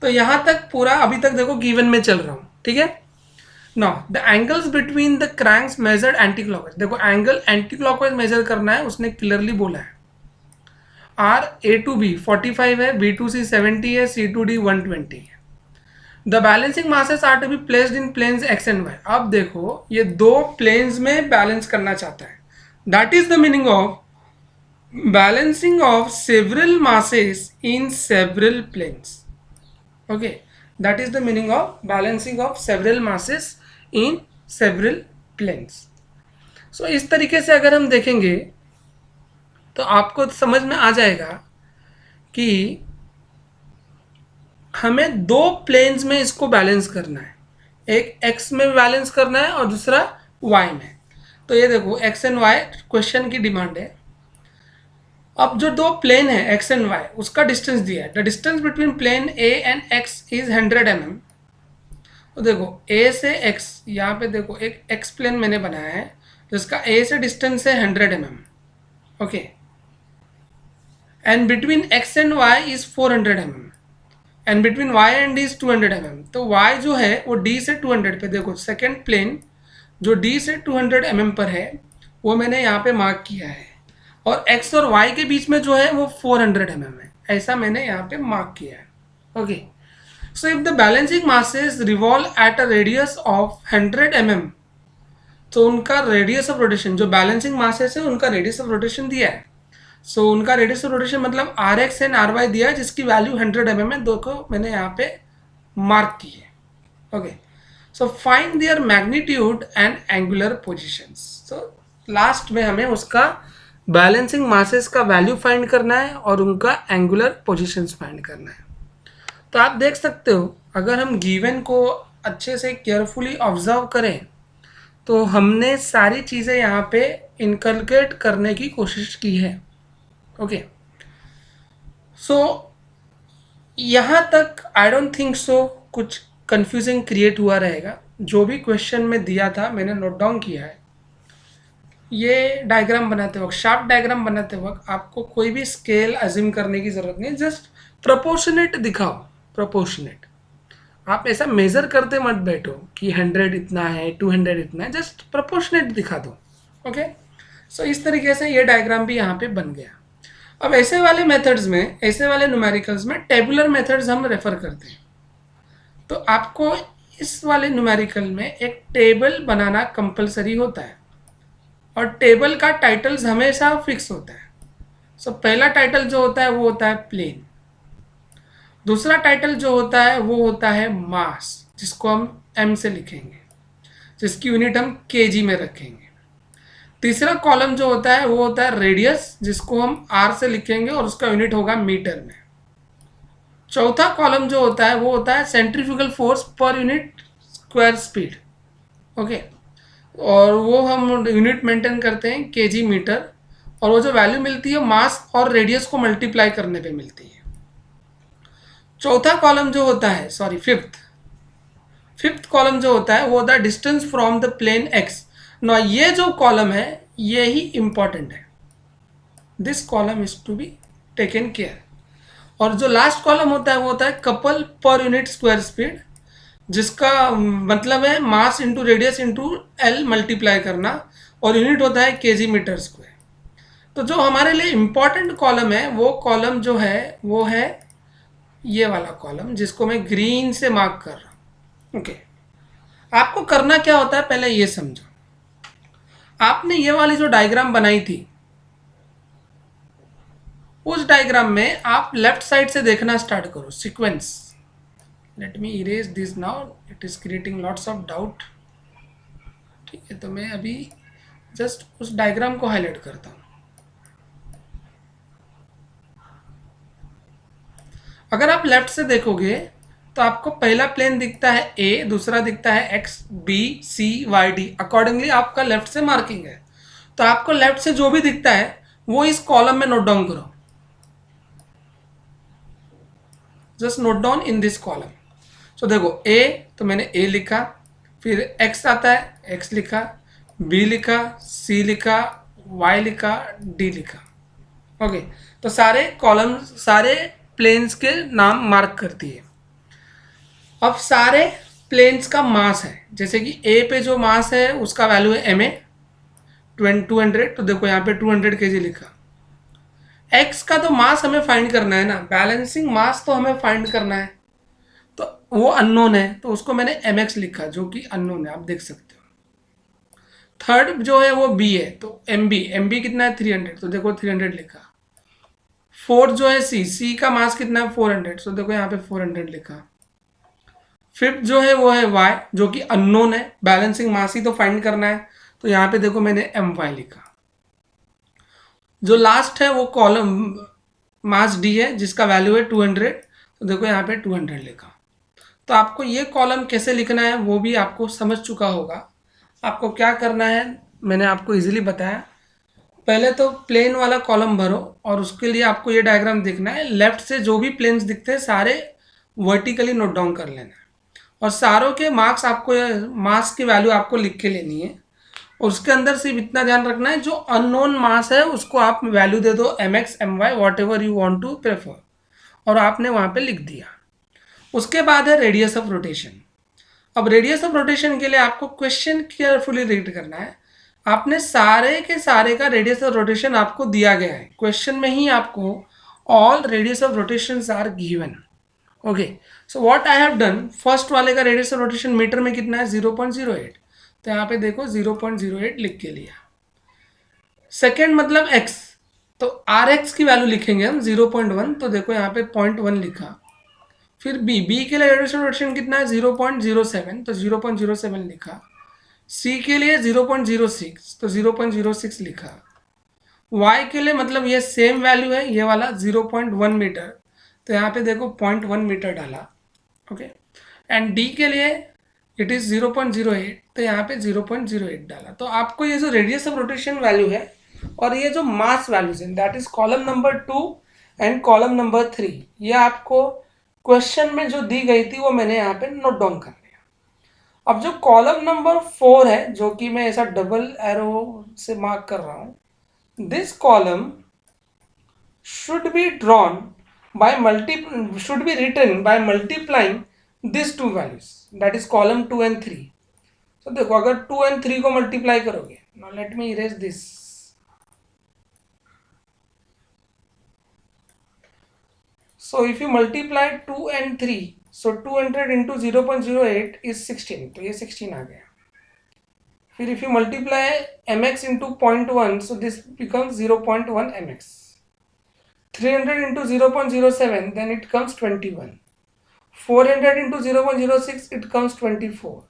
तो यहाँ तक पूरा अभी तक देखो गिवन में चल रहा हूँ. ठीक है. Now the angles between the cranks measured anti clockwise. देखो एंगल एंटी क्लॉकवाइज मेजर करना है, उसने क्लियरली बोला है. आर ए टू बी 45 है, बी टू सी 70 है, सी टू डी 120 है. The balancing masses are to be placed in planes X and Y. अब देखो ये दो प्लेन्स में बैलेंस करना चाहता है. That is the meaning of balancing of several masses in several planes. Okay, that is the meaning of balancing of several masses in several planes. So इस तरीके से अगर हम देखेंगे तो आपको समझ में आ जाएगा कि हमें दो प्लेन्स में इसको बैलेंस करना है. एक एक्स में बैलेंस करना है और दूसरा वाई में. तो ये देखो एक्स एंड वाई क्वेश्चन की डिमांड है. अब जो दो प्लेन है एक्स एंड वाई, उसका डिस्टेंस दिया है. The distance between plane A and X is 100 mm. तो देखो ए से एक्स, यहाँ पे देखो एक एक्स प्लेन मैंने बनाया है जिसका ए से डिस्टेंस है 100 mm. Okay, and between X and Y is 400 mm and between Y and D is 200 mm. तो वाई जो है वो डी से 200 पे, देखो सेकेंड प्लेन जो डी से 200 mm पर है वो मैंने यहाँ पे मार्क किया है. और x और y के बीच में जो है वो 400 mm है, ऐसा मैंने यहाँ पे मार्क किया है. Okay, so if the balancing masses revolve at a radius of 100 mm, तो उनका रेडियस ऑफ रोटेशन, जो बैलेंसिंग मासेस है उनका रेडियस ऑफ रोटेशन दिया है. सो उनका रेडियस ऑफ रोटेशन मतलब R X and R Y दिया है, जिसकी वैल्यू 100 mm है. दो को मैंने यहाँ पे मार्क की है. Okay, so find there magnitude and angular positions. So last में हमें उसका बैलेंसिंग मासेस का वैल्यू फाइंड करना है और उनका एंगुलर पोजीशंस फाइंड करना है. तो आप देख सकते हो अगर हम गिवन को अच्छे से केयरफुली ऑब्जर्व करें तो हमने सारी चीज़ें यहाँ पे इनकलकेट करने की कोशिश की है. ओके, सो यहाँ तक आई डोंट थिंक सो कुछ कंफ्यूजिंग क्रिएट हुआ रहेगा. जो भी क्वेश्चन में दिया था मैंने नोट डाउन किया है. ये डायग्राम बनाते वक्त, शार्प डायग्राम बनाते वक्त आपको कोई भी स्केल अज्यूम करने की ज़रूरत नहीं. जस्ट प्रोपोर्शनेट दिखाओ, प्रोपोर्शनेट. आप ऐसा मेज़र करते मत बैठो कि 100 इतना है, 200 इतना है. जस्ट प्रोपोर्शनेट दिखा दो. ओके, सो इस तरीके से ये डायग्राम भी यहाँ पे बन गया. अब ऐसे वाले मेथड्स में, ऐसे वाले न्यूमेरिकल्स में टेबुलर मेथड्स हम रेफर करते हैं. तो आपको इस वाले न्यूमेरिकल में एक टेबल बनाना कंपलसरी होता है और टेबल का टाइटल्स हमेशा फिक्स होता है. सो पहला टाइटल जो होता है वो होता है प्लेन. दूसरा टाइटल जो होता है वो होता है मास, जिसको हम m से लिखेंगे, जिसकी यूनिट हम kg में रखेंगे. तीसरा कॉलम जो होता है वो होता है रेडियस, जिसको हम r से लिखेंगे और उसका यूनिट होगा मीटर में. चौथा कॉलम जो होता है वो होता है centrifugal force per unit square speed. Okay, और वो हम यूनिट मेंटेन करते हैं केजी मीटर, और वो जो वैल्यू मिलती है मास और रेडियस को मल्टीप्लाई करने पे मिलती है. चौथा कॉलम जो होता है, सॉरी फिफ्थ कॉलम जो होता है वो होता है distance from the plane X. ना ये जो कॉलम है ये ही इंपॉर्टेंट है. This column is to be taken care. और जो लास्ट कॉलम होता है वो होता है couple per unit square speed, जिसका मतलब है mass into radius into L multiply करना, और यूनिट होता है केजी मीटर स्क्वायर. तो जो हमारे लिए इम्पॉर्टेंट कॉलम है वो कॉलम जो है वो है ये वाला कॉलम, जिसको मैं ग्रीन से मार्क कर रहा हूँ। ओके, आपको करना क्या होता है पहले ये समझो। आपने ये वाली जो डायग्राम बनाई थी, उस डायग्राम में आप लेफ्ट साइड से देखना स्टार्ट करो sequence. Let me erase this now, it is creating lots of doubt. ठीक है, तो मैं अभी जस्ट उस डायग्राम को हाईलाइट करता हूँ। अगर आप लेफ्ट से देखोगे तो आपको पहला प्लेन दिखता है ए, दूसरा दिखता है x, B, C, Y, D. Accordingly आपका लेफ्ट से मार्किंग है, तो आपको लेफ्ट से जो भी दिखता है वो इस कॉलम में नोट डाउन करो। Just note down in this column. So देखो ए, तो मैंने ए लिखा, फिर एक्स आता है, एक्स लिखा, बी लिखा, सी लिखा, वाई लिखा, डी लिखा। ओके, तो सारे कॉलम सारे प्लेन्स के नाम मार्क करती है। अब सारे प्लेन्स का मास है, जैसे कि ए पे जो मास है उसका वैल्यू है एम ए 200, तो देखो यहाँ पे 200 kg लिखा। एक्स का तो मास हमें फाइंड करना है ना, बैलेंसिंग मास तो हमें फाइंड करना है, तो वो अननोन है, तो उसको मैंने एम एक्स लिखा जो कि अननोन है, आप देख सकते हो। थर्ड जो है वो बी है, तो एम बी कितना है 300, तो देखो 300 लिखा। फोर्थ जो है सी, सी का मास कितना है 400, तो देखो यहाँ पे 400 लिखा। फिफ्थ जो है वो है वाई, जो कि अननोन है, बैलेंसिंग मास ही तो फाइंड करना है, तो यहाँ पे देखो मैंने एम वाई लिखा। जो लास्ट है वो कॉलम मास डी है, जिसका वैल्यू है 200, तो देखो यहाँ पे 200 लिखा। तो आपको ये कॉलम कैसे लिखना है वो भी आपको समझ चुका होगा। आपको क्या करना है मैंने आपको इजीली बताया। पहले तो प्लेन वाला कॉलम भरो, और उसके लिए आपको ये डायग्राम देखना है। लेफ्ट से जो भी प्लेन्स दिखते हैं सारे वर्टिकली नोट डाउन कर लेना है, और सारों के मार्क्स आपको, मास की वैल्यू आपको लिख के लेनी है। और उसके अंदर सिर्फ इतना ध्यान रखना है, जो अननोन मास है उसको आप वैल्यू दे दो M X, M Y, whatever you want to prefer, और आपने वहाँ पे लिख दिया। उसके बाद है रेडियस ऑफ रोटेशन। अब रेडियस ऑफ रोटेशन के लिए आपको क्वेश्चन केयरफुली रीड करना है। आपने सारे के सारे का रेडियस ऑफ रोटेशन आपको दिया गया है, क्वेश्चन में ही आपको all radius of rotations are given. Okay, so what I have done, first वाले का रेडियस ऑफ रोटेशन मीटर में कितना है 0.08, तो यहाँ पे देखो 0.08 लिख के लिया। सेकेंड मतलब x, तो आर एक्स की वैल्यू लिखेंगे हम 0.1, तो देखो यहाँ पे 0.1 लिखा। फिर बी के लिए रेडियस ऑफ रोटेशन कितना है 0.07, तो 0.07 लिखा। सी के लिए 0.06, तो 0.06 लिखा। y के लिए मतलब ये सेम वैल्यू है, ये वाला 0.1 मीटर, तो यहाँ पे देखो 0.1 मीटर डाला। ओके, एंड डी के लिए इट इज़ 0.08, तो यहाँ पे 0.08 डाला। तो आपको ये जो रेडियस ऑफ रोटेशन वैल्यू है और ये जो मास वैल्यूज है, that is column number 2 and column number 3, ये आपको क्वेश्चन में जो दी गई थी वो मैंने यहाँ पे नोट डाउन कर लिया। अब जो कॉलम नंबर 4 है, जो कि मैं ऐसा डबल एरो से मार्क कर रहा हूँ, this column should be drawn by should be written by multiplying these two values, that is column 2 and 3. So देखो अगर 2 and 3 को मल्टीप्लाई करोगे, now let me erase this. So if you multiply 2 and 3, so 200 into 0.08 is 16, तो ये 16 आ गया। फिर if you multiply mx into 0.1, so this becomes 0.1 mx. 300 into 0.07, then it comes 21. 400 into 0.06, it comes 24.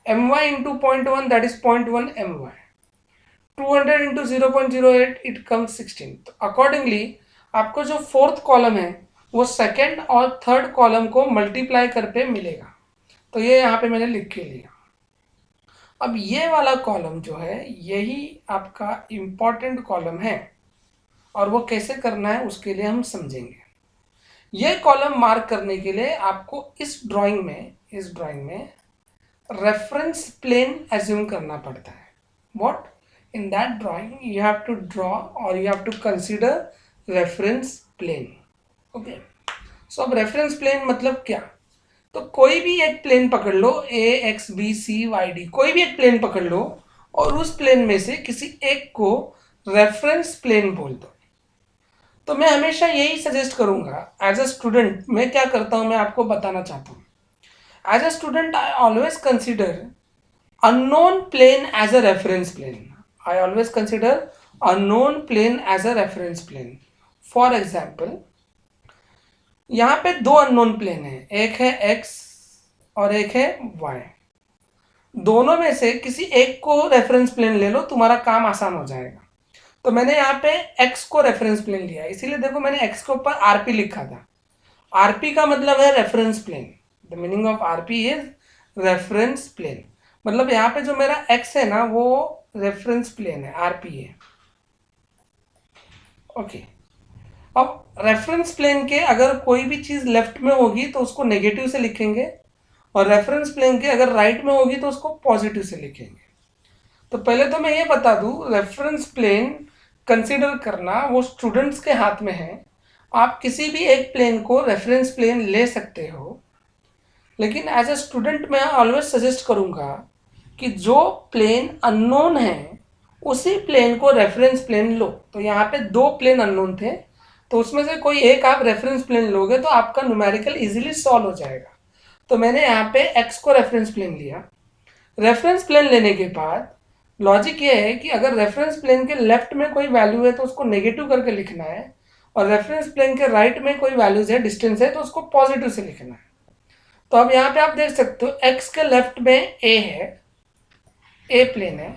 my into 0.1, that is 0.1 my. 200 into 0.08, it comes 16. तो accordingly आपको जो fourth column है वो second और थर्ड कॉलम को मल्टीप्लाई कर पे मिलेगा, तो ये यहाँ पे मैंने लिख के लिया। अब ये वाला कॉलम जो है यही आपका इम्पॉर्टेंट कॉलम है, और वो कैसे करना है उसके लिए हम समझेंगे। ये कॉलम मार्क करने के लिए आपको इस ड्राइंग में रेफरेंस प्लेन एज्यूम करना पड़ता है। What, in that drawing you have to draw और you have to consider reference plane. Okay, so अब रेफरेंस प्लेन मतलब क्या, तो कोई भी एक प्लेन पकड़ लो, A X B C Y D, कोई भी एक प्लेन पकड़ लो और उस प्लेन में से किसी एक को रेफरेंस प्लेन बोल दो। तो मैं हमेशा यही सजेस्ट करूंगा एज अ स्टूडेंट। मैं क्या करता हूं, मैं आपको बताना चाहता हूं। As a student I always consider unknown plane as a reference plane. I always consider unknown plane as a reference plane. For example, यहाँ पे दो अननोन प्लेन है, एक है x और एक है y। दोनों में से किसी एक को रेफरेंस प्लेन ले लो, तुम्हारा काम आसान हो जाएगा। तो मैंने यहाँ पे x को रेफरेंस प्लेन लिया, इसीलिए देखो मैंने x के ऊपर rp लिखा था। rp का मतलब है reference plane. The meaning of rp is reference plane. मतलब यहाँ पे जो मेरा x है ना, वो रेफरेंस प्लेन है, rp है। ओके, अब रेफरेंस प्लेन के अगर कोई भी चीज लेफ्ट में होगी तो उसको नेगेटिव से लिखेंगे, और रेफरेंस प्लेन के अगर राइट में होगी तो उसको पॉजिटिव से लिखेंगे। तो पहले तो मैं ये बता दूं, रेफरेंस प्लेन कंसीडर करना वो स्टूडेंट्स के हाथ में है। आप किसी भी एक प्लेन को रेफरेंस प्लेन ले सकते हो, लेकिन एज अ स्टूडेंट मैं ऑलवेज सजेस्ट करूंगा कि जो प्लेन अननोन है उसी प्लेन को रेफरेंस प्लेन लो। तो यहाँ पे दो प्लेन अननोन थे, तो उसमें से कोई एक आप रेफरेंस प्लेन लोगे तो आपका न्यूमेरिकल इजीली सॉल्व हो जाएगा। तो मैंने यहाँ पे x को रेफरेंस प्लेन लिया। रेफरेंस प्लेन लेने के बाद लॉजिक ये है कि अगर रेफरेंस प्लेन के लेफ्ट में कोई वैल्यू है तो उसको नेगेटिव करके लिखना है, और रेफरेंस प्लेन के राइट में कोई वैल्यूज है, डिस्टेंस है, तो उसको पॉजिटिव से लिखना है। तो अब यहाँ पे आप देख सकते हो x के लेफ्ट में a है, a प्लेन है,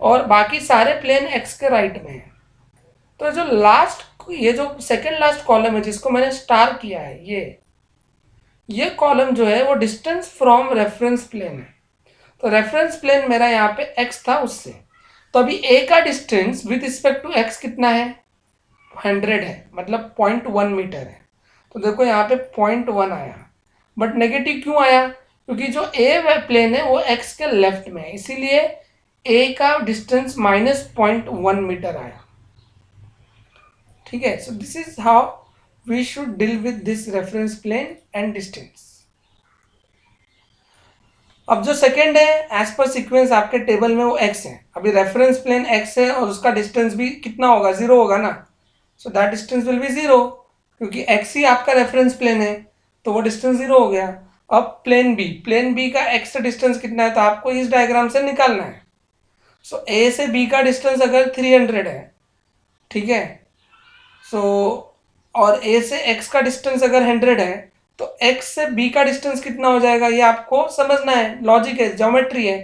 और बाकी सारे प्लेन x के राइट में है। तो जो लास्ट, ये जो सेकेंड लास्ट कॉलम है जिसको मैंने स्टार किया है, ये कॉलम जो है वो डिस्टेंस फ्रॉम रेफरेंस प्लेन है। तो रेफरेंस प्लेन मेरा यहाँ पे x था उससे। तो अभी a का distance with respect to x कितना है, 100 है, मतलब 0.1 मीटर है। तो देखो यहाँ पे 0.1 आया, बट नेगेटिव क्यों आया, क्योंकि जो a प्लेन है वो x के लेफ्ट में है, इसीलिए a का डिस्टेंस -0.1 मीटर आया। ठीक है, so this is how we should deal with this reference plane and distance. अब जो सेकेंड है, एज पर सीक्वेंस आपके टेबल में वो x है। अभी रेफरेंस प्लेन x है और उसका डिस्टेंस भी कितना होगा, 0 होगा ना। So that distance will be 0, क्योंकि x ही आपका रेफरेंस प्लेन है, तो वो डिस्टेंस 0 हो गया। अब प्लेन बी का x से डिस्टेंस कितना है, तो आपको इस डायग्राम से निकालना है। सो a से b का डिस्टेंस अगर 300 है, ठीक है, सो और a से x का डिस्टेंस अगर 100 है, तो x से b का डिस्टेंस कितना हो जाएगा, ये आपको समझना है, लॉजिक है, ज्योमेट्री है।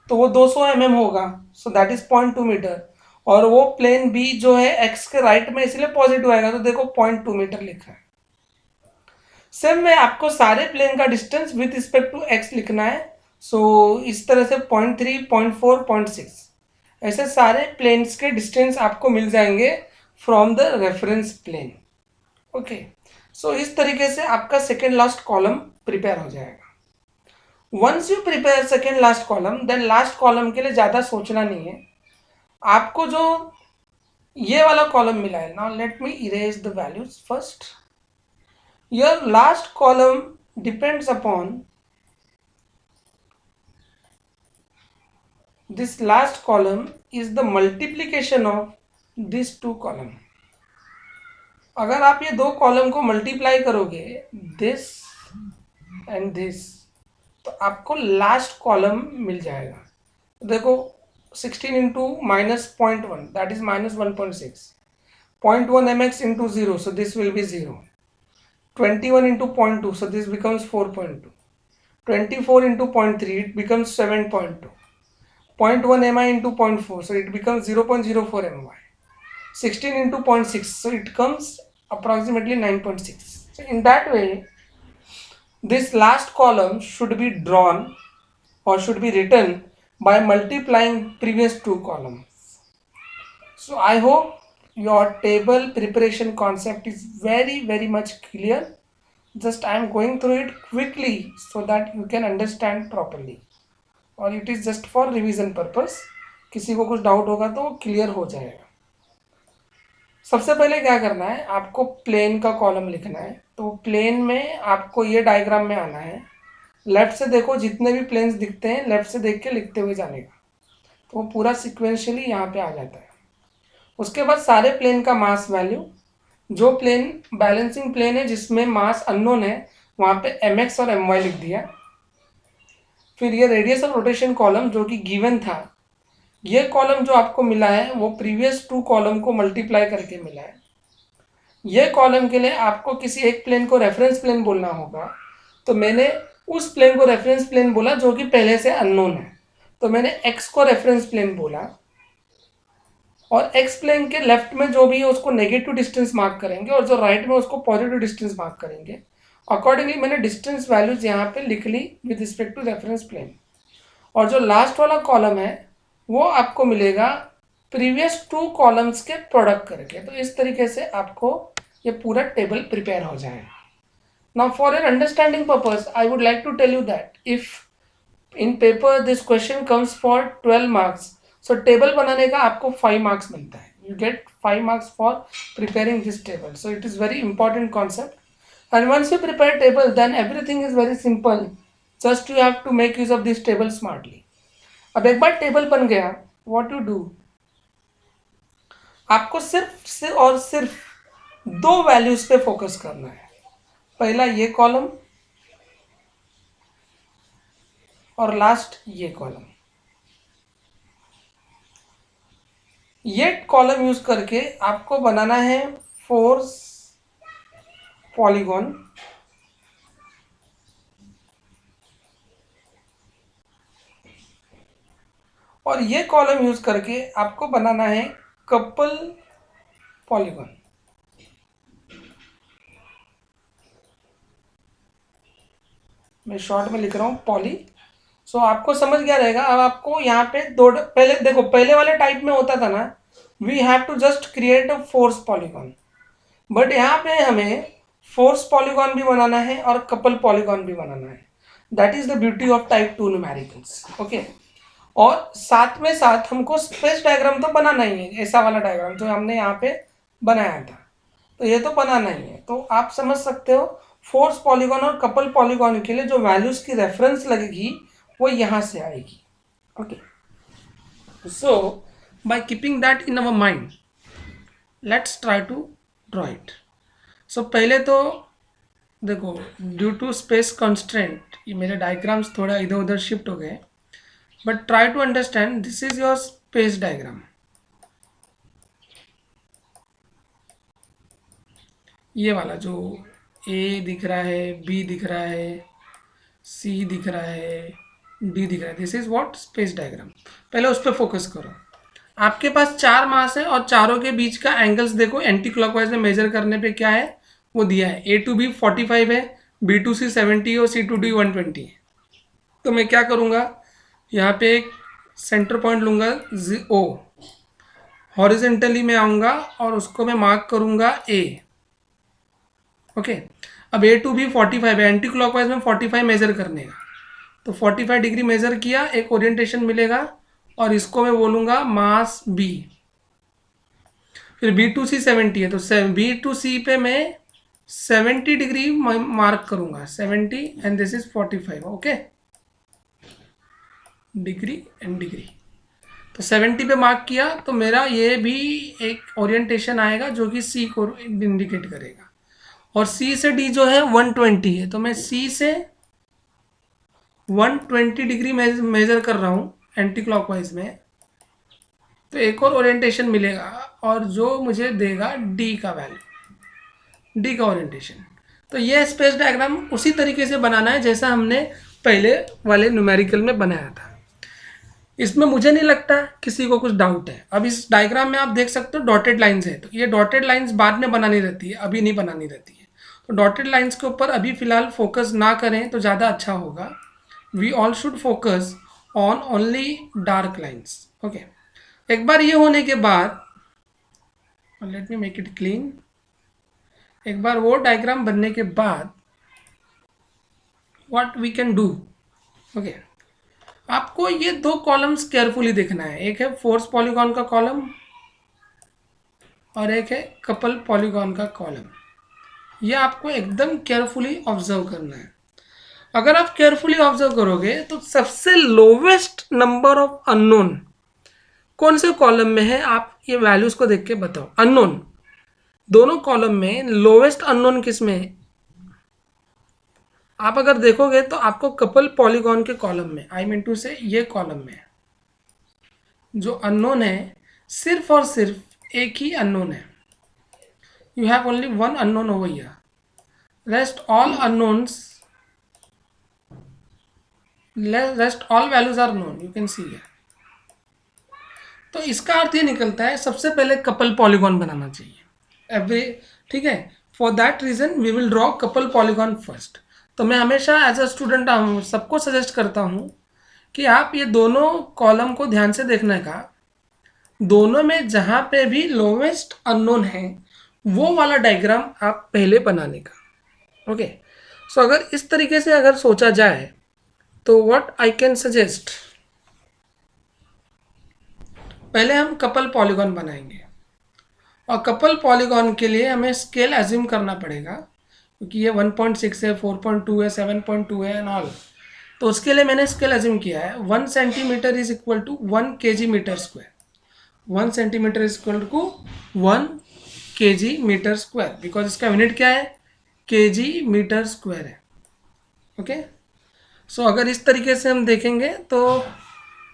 तो वो 200 mm होगा, सो दैट इज 0.2 मीटर। और वो प्लेन b जो है x के राइट में, इसलिए पॉजिटिव आएगा, तो देखो 0.2 मीटर लिखा है। सेम में आपको सारे प्लेन का distance with respect to x लिखना है। सो इस तरह से 0.3, 0.4, 0.6 ऐसे सारे प्लेन्स के डिस्टेंस आपको मिल जाएंगे from the reference plane. Okay, so इस तरीके से आपका सेकेंड लास्ट कॉलम प्रिपेयर हो जाएगा। Once you prepare second last column, then last column के लिए ज़्यादा सोचना नहीं है। आपको जो ये वाला कॉलम मिला है, now let me erase the values first. Your last column depends upon this last column is the multiplication of these two column। अगर आप ये दो कॉलम को मल्टीप्लाई करोगे, दिस एंड दिस, तो आपको लास्ट कॉलम मिल जाएगा। देखो 16 into -0.1 that is -1.6, 0.1 mx into 0, so this will be 0, 21 into 0.2, so this becomes 4.2, 24 into 0.3 it becomes 7.2, 0.1 mi into 0.4, so it becomes 0.04 my. 16 into 0.6, so it comes approximately 9.6. So in that way, this last column should be drawn or should be written by multiplying previous two columns. So I hope your table preparation concept is very much clear. Just I am going through it quickly so that you can understand properly. और it is just for revision purpose, किसी को कुछ doubt होगा तो वो clear हो जाएगा। सबसे पहले क्या करना है, आपको प्लेन का कॉलम लिखना है। तो प्लेन में आपको ये डायग्राम में आना है, लेफ्ट से देखो, जितने भी प्लेन्स दिखते हैं लेफ्ट से देख के लिखते हुए जाने का, तो वो पूरा सिक्वेंशियली यहाँ पे आ जाता है। उसके बाद सारे प्लेन का मास वैल्यू, जो प्लेन बैलेंसिंग प्लेन है जिसमें मास अननोन है वहाँ पे mx और my लिख दिया। फिर ये रेडियस ऑफ रोटेशन कॉलम जो कि गिवन था, ये कॉलम जो आपको मिला है वो प्रीवियस 2 कॉलम को मल्टीप्लाई करके मिला है। ये कॉलम के लिए आपको किसी एक प्लेन को रेफरेंस प्लेन बोलना होगा, तो मैंने उस प्लेन को रेफरेंस प्लेन बोला जो कि पहले से अननोन है, तो मैंने x को रेफरेंस प्लेन बोला, और x प्लेन के लेफ्ट में जो भी है उसको नेगेटिव डिस्टेंस मार्क करेंगे और जो राइट में उसको पॉजिटिव डिस्टेंस मार्क करेंगे। अकॉर्डिंगली मैंने डिस्टेंस वैल्यूज यहाँ पे लिख ली with respect to reference plane. और जो लास्ट वाला कॉलम है वो आपको मिलेगा प्रीवियस 2 कॉलम्स के प्रोडक्ट करके। तो इस तरीके से आपको ये पूरा टेबल प्रिपेयर हो जाए। Now for your understanding purpose I would like to tell you that if in paper this question comes for 12 marks, so table बनाने का आपको 5 मार्क्स मिलता है। You get 5 marks for preparing this table, so it is very important concept. And once you prepare table then everything is very simple, just you have to make use of this table smartly. अब एक बार table बन गया, what you do, आपको सिर्फ और सिर्फ 2 values पे focus करना है। पहला ये कॉलम और लास्ट ये कॉलम। ये कॉलम यूज करके आपको बनाना है फोर्स पॉलीगॉन, और ये कॉलम यूज करके आपको बनाना है कपल पॉलीगॉन। मैं शॉर्ट में लिख रहा हूँ पॉली। सो आपको समझ गया रहेगा। अब आपको यहाँ पे दो, पहले देखो पहले वाले टाइप में होता था ना, we have to just create a force polygon, but यहाँ पे हमें फोर्स पॉलीगॉन भी बनाना है और कपल पॉलीगॉन भी बनाना है। That is the beauty of type 2 numericals. Okay, और साथ में साथ हमको स्पेस डायग्राम तो बनाना ही है, ऐसा वाला डायग्राम जो हमने यहाँ पे बनाया था, तो ये तो बनाना ही है। तो आप समझ सकते हो फोर्स पॉलीगॉन और कपल पॉलीगॉन के लिए जो वैल्यूज की रेफरेंस लगेगी वो यहाँ से आएगी। Okay, so by keeping that in our mind let's try to draw it. So पहले तो देखो, ड्यू टू स्पेस कंस्ट्रेंट ये मेरे डायग्राम्स थोड़ा इधर उधर शिफ्ट हो गए, but try to understand this is your space diagram. ये वाला जो ए दिख रहा है, बी दिख रहा है, सी दिख रहा है, डी दिख रहा है, this is what space diagram. पहले उस पर फोकस करो। आपके पास 4 मास है और चारों के बीच का एंगल्स देखो, एंटी क्लॉकवाइज में मेजर करने पे क्या है वो दिया है। ए टू बी 45 है, बी टू सी 70 और सी टू डी 120 है। तो मैं क्या करूँगा, यहाँ पे एक सेंटर पॉइंट लूँगा ओ, हॉरिजेंटली में आऊँगा और उसको मैं मार्क करूँगा ए। ओके, अब ए टू बी 45 है, एंटी क्लॉकवाइज में 45 मेजर करने का, तो 45 डिग्री मेजर किया, एक ओरिएंटेशन मिलेगा और इसको मैं बोलूँगा मास बी। फिर बी टू सी 70 है, तो बी टू सी पे मैं 70 डिग्री मार्क करूँगा, 70 and this is 45। Okay, degree and degree, तो 70 पे मार्क किया, तो मेरा ये भी एक ओरिएंटेशन आएगा जो कि सी को इंडिकेट करेगा। और सी से डी जो है 120 है, तो मैं सी से 120 डिग्री मेजर कर रहा हूँ एंटी क्लॉकवाइज में, तो एक और ओरिएंटेशन मिलेगा और जो मुझे देगा डी का वैल्यू, डी का ओरिएंटेशन। तो ये स्पेस डायग्राम उसी तरीके से बनाना है जैसा हमने पहले वाले न्यूमेरिकल में बनाया था। इसमें मुझे नहीं लगता किसी को कुछ डाउट है। अब इस डायग्राम में आप देख सकते हो डॉटेड लाइंस है, तो ये डॉटेड लाइंस बाद में बनानी रहती है, अभी नहीं बनानी रहती है। तो डॉटेड लाइंस के ऊपर अभी फिलहाल फोकस ना करें तो ज़्यादा अच्छा होगा। We all should focus on only dark lines. Okay, एक बार ये होने के बाद, let me make it clean, एक बार वो डायग्राम बनने के बाद what we can do. Okay, आपको ये 2 कॉलम्स केयरफुली देखना है, एक है फोर्स पॉलीगॉन का कॉलम और एक है कपल पॉलीगॉन का कॉलम। ये आपको एकदम केयरफुली ऑब्जर्व करना है। अगर आप केयरफुली ऑब्जर्व करोगे तो सबसे लोवेस्ट नंबर ऑफ अननोन कौन से कॉलम में है आप ये वैल्यूज को देख के बताओ। अननोन, दोनों कॉलम में लोवेस्ट अननोन किस में है? आप अगर देखोगे तो आपको कपल पॉलीगॉन के कॉलम में, आई मीन टू से ये कॉलम में जो अननोन है सिर्फ और सिर्फ एक ही अननोन है। You have only one unknown over here, rest all unknowns, rest all values are known, you can see here. तो इसका अर्थ ये निकलता है सबसे पहले कपल पॉलीगॉन बनाना चाहिए एवरी, ठीक है। For that reason we will draw couple polygon first. तो मैं हमेशा एज अ स्टूडेंट सबको सजेस्ट करता हूँ कि आप ये दोनों कॉलम को ध्यान से देखने का, दोनों में जहाँ पे भी लोवेस्ट अननोन है वो वाला डायग्राम आप पहले बनाने का। ओके, सो अगर इस तरीके से अगर सोचा जाए तो व्हाट आई कैन सजेस्ट, पहले हम कपल पॉलीगॉन बनाएंगे और कपल पॉलीगॉन के लिए हमें स्केल एज्यूम करना पड़ेगा क्योंकि ये 1.6 है, 4.2 है, 7.2 है एंड ऑल। तो उसके लिए मैंने स्केल एज्यूम किया है 1 centimetre is equal to 1 kg metre square. 1 centimetre is equal to 1 kg metre square, because इसका यूनिट क्या है, kg मीटर स्क्वायर है। ओके, सो अगर इस तरीके से हम देखेंगे तो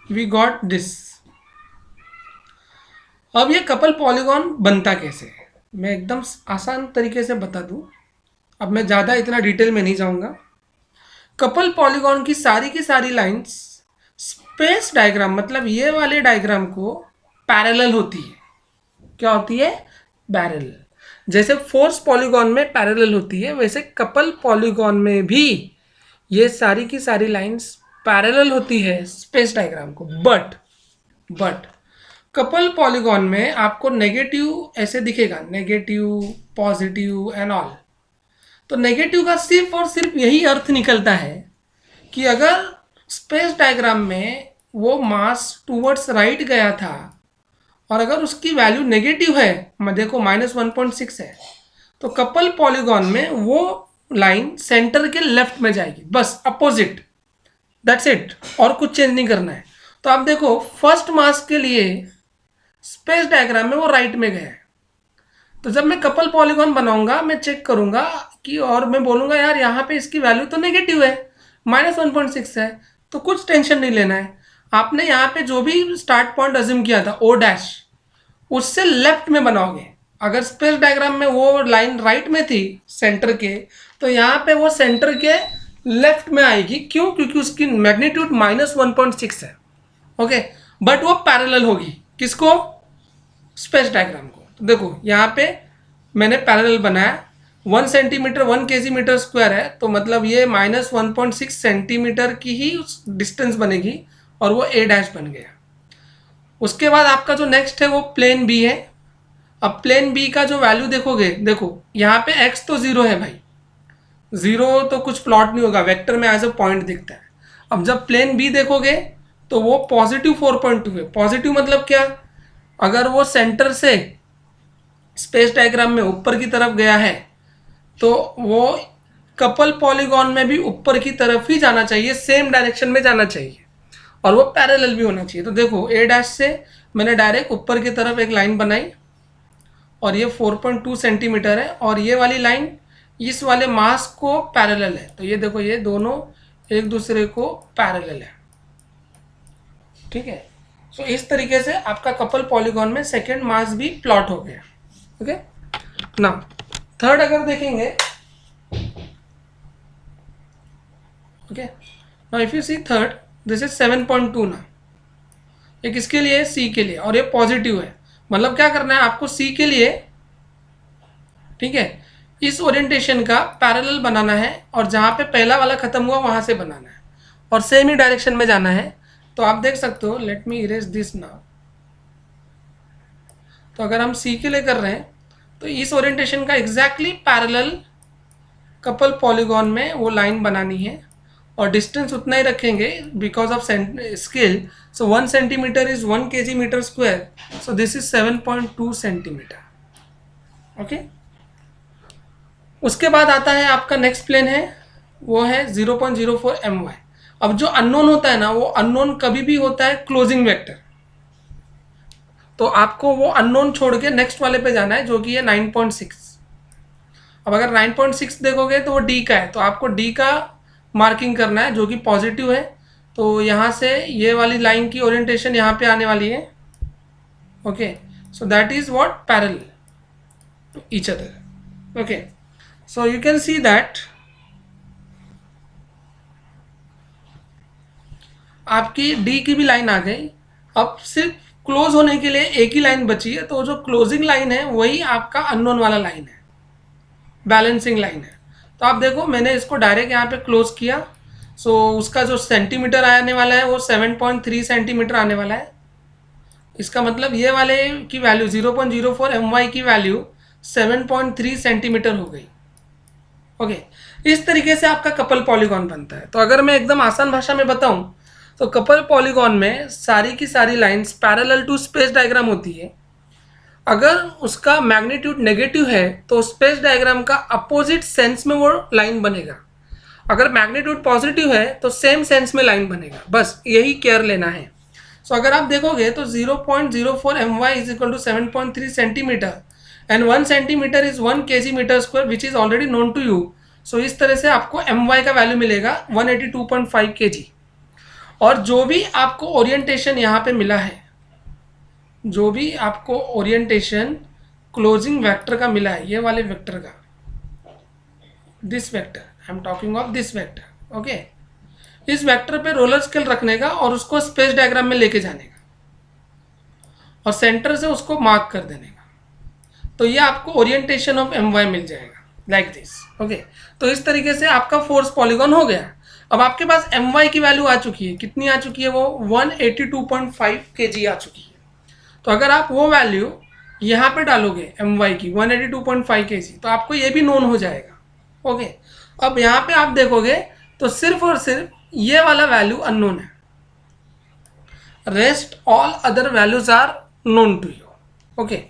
वी गॉट दिस। अब ये कपल पॉलीगॉन बनता कैसे है, मैं एकदम आसान तरीके से बता दूं। अब मैं ज़्यादा इतना डिटेल में नहीं जाऊंगा। कपल पॉलीगॉन की सारी लाइंस स्पेस डायग्राम, मतलब ये वाले डायग्राम को पैरेलल होती है। क्या होती है, पैरेलल। जैसे फोर्स पॉलीगॉन में पैरेलल होती है वैसे कपल पॉलीगॉन में भी ये सारी की सारी लाइंस पैरेलल होती है स्पेस डायग्राम को। बट कपल पॉलीगॉन में आपको नेगेटिव ऐसे दिखेगा, नेगेटिव, पॉजिटिव एंड ऑल। तो नेगेटिव का सिर्फ और सिर्फ यही अर्थ निकलता है कि अगर स्पेस डायग्राम में वो मास टूवर्ड्स राइट गया था और अगर उसकी वैल्यू नेगेटिव है, मैं देखो -1.6 है, तो कपल पॉलीगॉन में वो लाइन सेंटर के लेफ्ट में जाएगी, बस अपोजिट, दैट्स इट, और कुछ चेंज नहीं करना है। तो आप देखो फर्स्ट मास के लिए स्पेस डायग्राम में वो राइट में गया है। तो जब मैं कपल पॉलीगॉन बनाऊंगा मैं चेक करूंगा कि, और मैं बोलूंगा यार यहाँ पे इसकी वैल्यू तो नेगेटिव है, -1.6 है, तो कुछ टेंशन नहीं लेना है। आपने यहाँ पे जो भी स्टार्ट पॉइंट अज्यूम किया था O डैश, उससे लेफ्ट में बनाओगे। अगर स्पेस डायग्राम में वो लाइन राइट में थी सेंटर के, तो यहाँ पे वो सेंटर के लेफ्ट में आएगी। क्यों? क्योंकि उसकी मैग्नीट्यूड -1.6 है। ओके, बट वो पैरेलल होगी किसको, स्पेस डायग्राम को। तो देखो यहाँ पे मैंने पैरेलल बनाया, 1 सेंटीमीटर 1 kg मीटर स्क्वायर है, तो मतलब ये -1.6 सेंटीमीटर की ही डिस्टेंस बनेगी और वो A डैश बन गया। उसके बाद आपका जो नेक्स्ट है वो प्लेन बी है। अब प्लेन बी का जो वैल्यू देखोगे, देखो यहाँ पे x तो 0 है भाई, 0 तो कुछ प्लॉट नहीं होगा, वेक्टर में एज अ पॉइंट दिखता है। अब जब प्लेन बी देखोगे तो वो +4.2 है। पॉजिटिव मतलब क्या, अगर वो सेंटर से स्पेस डायग्राम में ऊपर की तरफ गया है तो वो कपल पॉलीगॉन में भी ऊपर की तरफ ही जाना चाहिए, सेम डायरेक्शन में जाना चाहिए, और वो पैरेलल भी होना चाहिए। तो देखो A डैश से मैंने डायरेक्ट ऊपर की तरफ एक लाइन बनाई और ये 4.2 सेंटीमीटर है, और ये वाली लाइन इस वाले मास को पैरेलल है। तो ये देखो ये दोनों एक दूसरे को पैरेलल है, ठीक है। सो इस तरीके से आपका कपल पॉलीगॉन में सेकेंड मास भी प्लॉट हो गया। ओके, नाउ थर्ड अगर देखेंगे, okay, now if you see third, this is 7.2 ना, ये किसके लिए है, C के लिए, और ये पॉजिटिव है। मतलब क्या करना है आपको, C के लिए, ठीक है, इस ओरिएंटेशन का पैरेलल बनाना है और जहाँ पे पहला वाला खत्म हुआ वहाँ से बनाना है और सेम ही डायरेक्शन में जाना है। तो आप देख सकते हो, let me erase this now. तो अगर हम C के लिए कर रहे हैं तो इस ओरिएंटेशन का एग्जैक्टली पैरेलल कपल पॉलीगॉन में वो लाइन बनानी है और डिस्टेंस उतना ही रखेंगे because of scale. So 1 centimetre is 1 kg metre square, so this is 7.2 centimetre. Okay, उसके बाद आता है आपका नेक्स्ट प्लेन है, वो है 0.04 my। अब जो अननोन होता है ना, वो अननोन कभी भी होता है क्लोजिंग वेक्टर। तो आपको वो अननोन छोड़ के नेक्स्ट वाले पे जाना है जो कि है 9.6। अब अगर 9.6 देखोगे तो वो डी का है, तो आपको डी का मार्किंग करना है जो कि पॉजिटिव है। तो यहाँ से ये वाली लाइन की ओरिएंटेशन यहाँ पे आने वाली है। Okay, so that is what parallel to each other. Okay, so you can see that आपकी डी की भी लाइन आ गई। अब सिर्फ क्लोज होने के लिए एक ही लाइन बची है, तो जो क्लोजिंग लाइन है वही आपका अननोन वाला लाइन है, बैलेंसिंग लाइन है। तो आप देखो मैंने इसको डायरेक्ट यहाँ पे क्लोज किया। सो उसका जो सेंटीमीटर आने वाला है वो 7.3 सेंटीमीटर आने वाला है। इसका मतलब ये वाले की वैल्यू 0.04 my की वैल्यू 7.3 सेंटीमीटर हो गई। ओके, इस तरीके से आपका कपल पॉलीगॉन बनता है। तो अगर मैं एकदम आसान भाषा में बताऊं तो कपल पॉलीगॉन में सारी की सारी lines parallel to space diagram होती है। अगर उसका मैग्नीट्यूड नेगेटिव है तो स्पेस डायग्राम का अपोजिट सेंस में वो लाइन बनेगा। अगर मैग्नीट्यूड पॉजिटिव है तो सेम सेंस में लाइन बनेगा। बस यही केयर लेना है। सो अगर आप देखोगे तो 0.04 my is equal to 7.3 centimetre and 1 centimetre is 1 kg metre square which is already known to you. So इस तरह से आपको my का वैल्यू मिलेगा 182.5 kg। और जो भी आपको ओरिएंटेशन यहाँ पे मिला है, जो भी आपको ओरिएंटेशन क्लोजिंग वेक्टर का मिला है, ये वाले वेक्टर का, this vector, I am talking of this vector. Okay, इस वेक्टर पे रोलर स्केल रखने का और उसको स्पेस डायग्राम में लेके जाने का और सेंटर से उसको मार्क कर देने का, तो ये आपको ओरिएंटेशन ऑफ my मिल जाएगा लाइक दिस। ओके, तो इस तरीके से आपका फोर्स पॉलीगॉन हो गया। अब आपके पास my की वैल्यू आ चुकी है, कितनी आ चुकी है, वो 182.5 kg आ चुकी है। तो अगर आप वो वैल्यू यहाँ पे डालोगे my की 182.5 kg, तो आपको ये भी नोन हो जाएगा। ओके, अब यहाँ पे आप देखोगे तो सिर्फ और सिर्फ ये वाला वैल्यू अननोन है, rest all other values are known to you. Okay,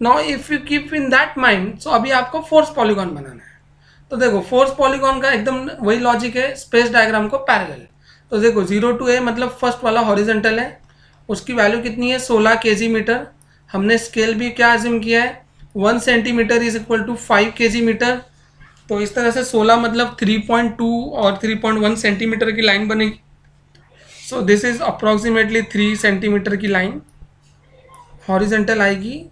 now if you keep in that mind, so अभी आपको फोर्स पॉलीगॉन बनाना है। तो देखो फोर्स पॉलीगॉन का एकदम वही लॉजिक है, स्पेस डायग्राम को पैरेलल। तो देखो 0 to a मतलब फर्स्ट वाला हॉरिजॉन्टल है, उसकी वैल्यू कितनी है 16 kg मीटर। हमने स्केल भी क्या अज्यूम किया है, 1 centimetre is equal to 5 kg metre. तो इस तरह से 16 मतलब 3.2 और 3.1 सेंटीमीटर की लाइन बनेगी। सो दिस इज अप्रॉक्सीमेटली 3 सेंटीमीटर की लाइन हॉरिजॉन्टल आएगी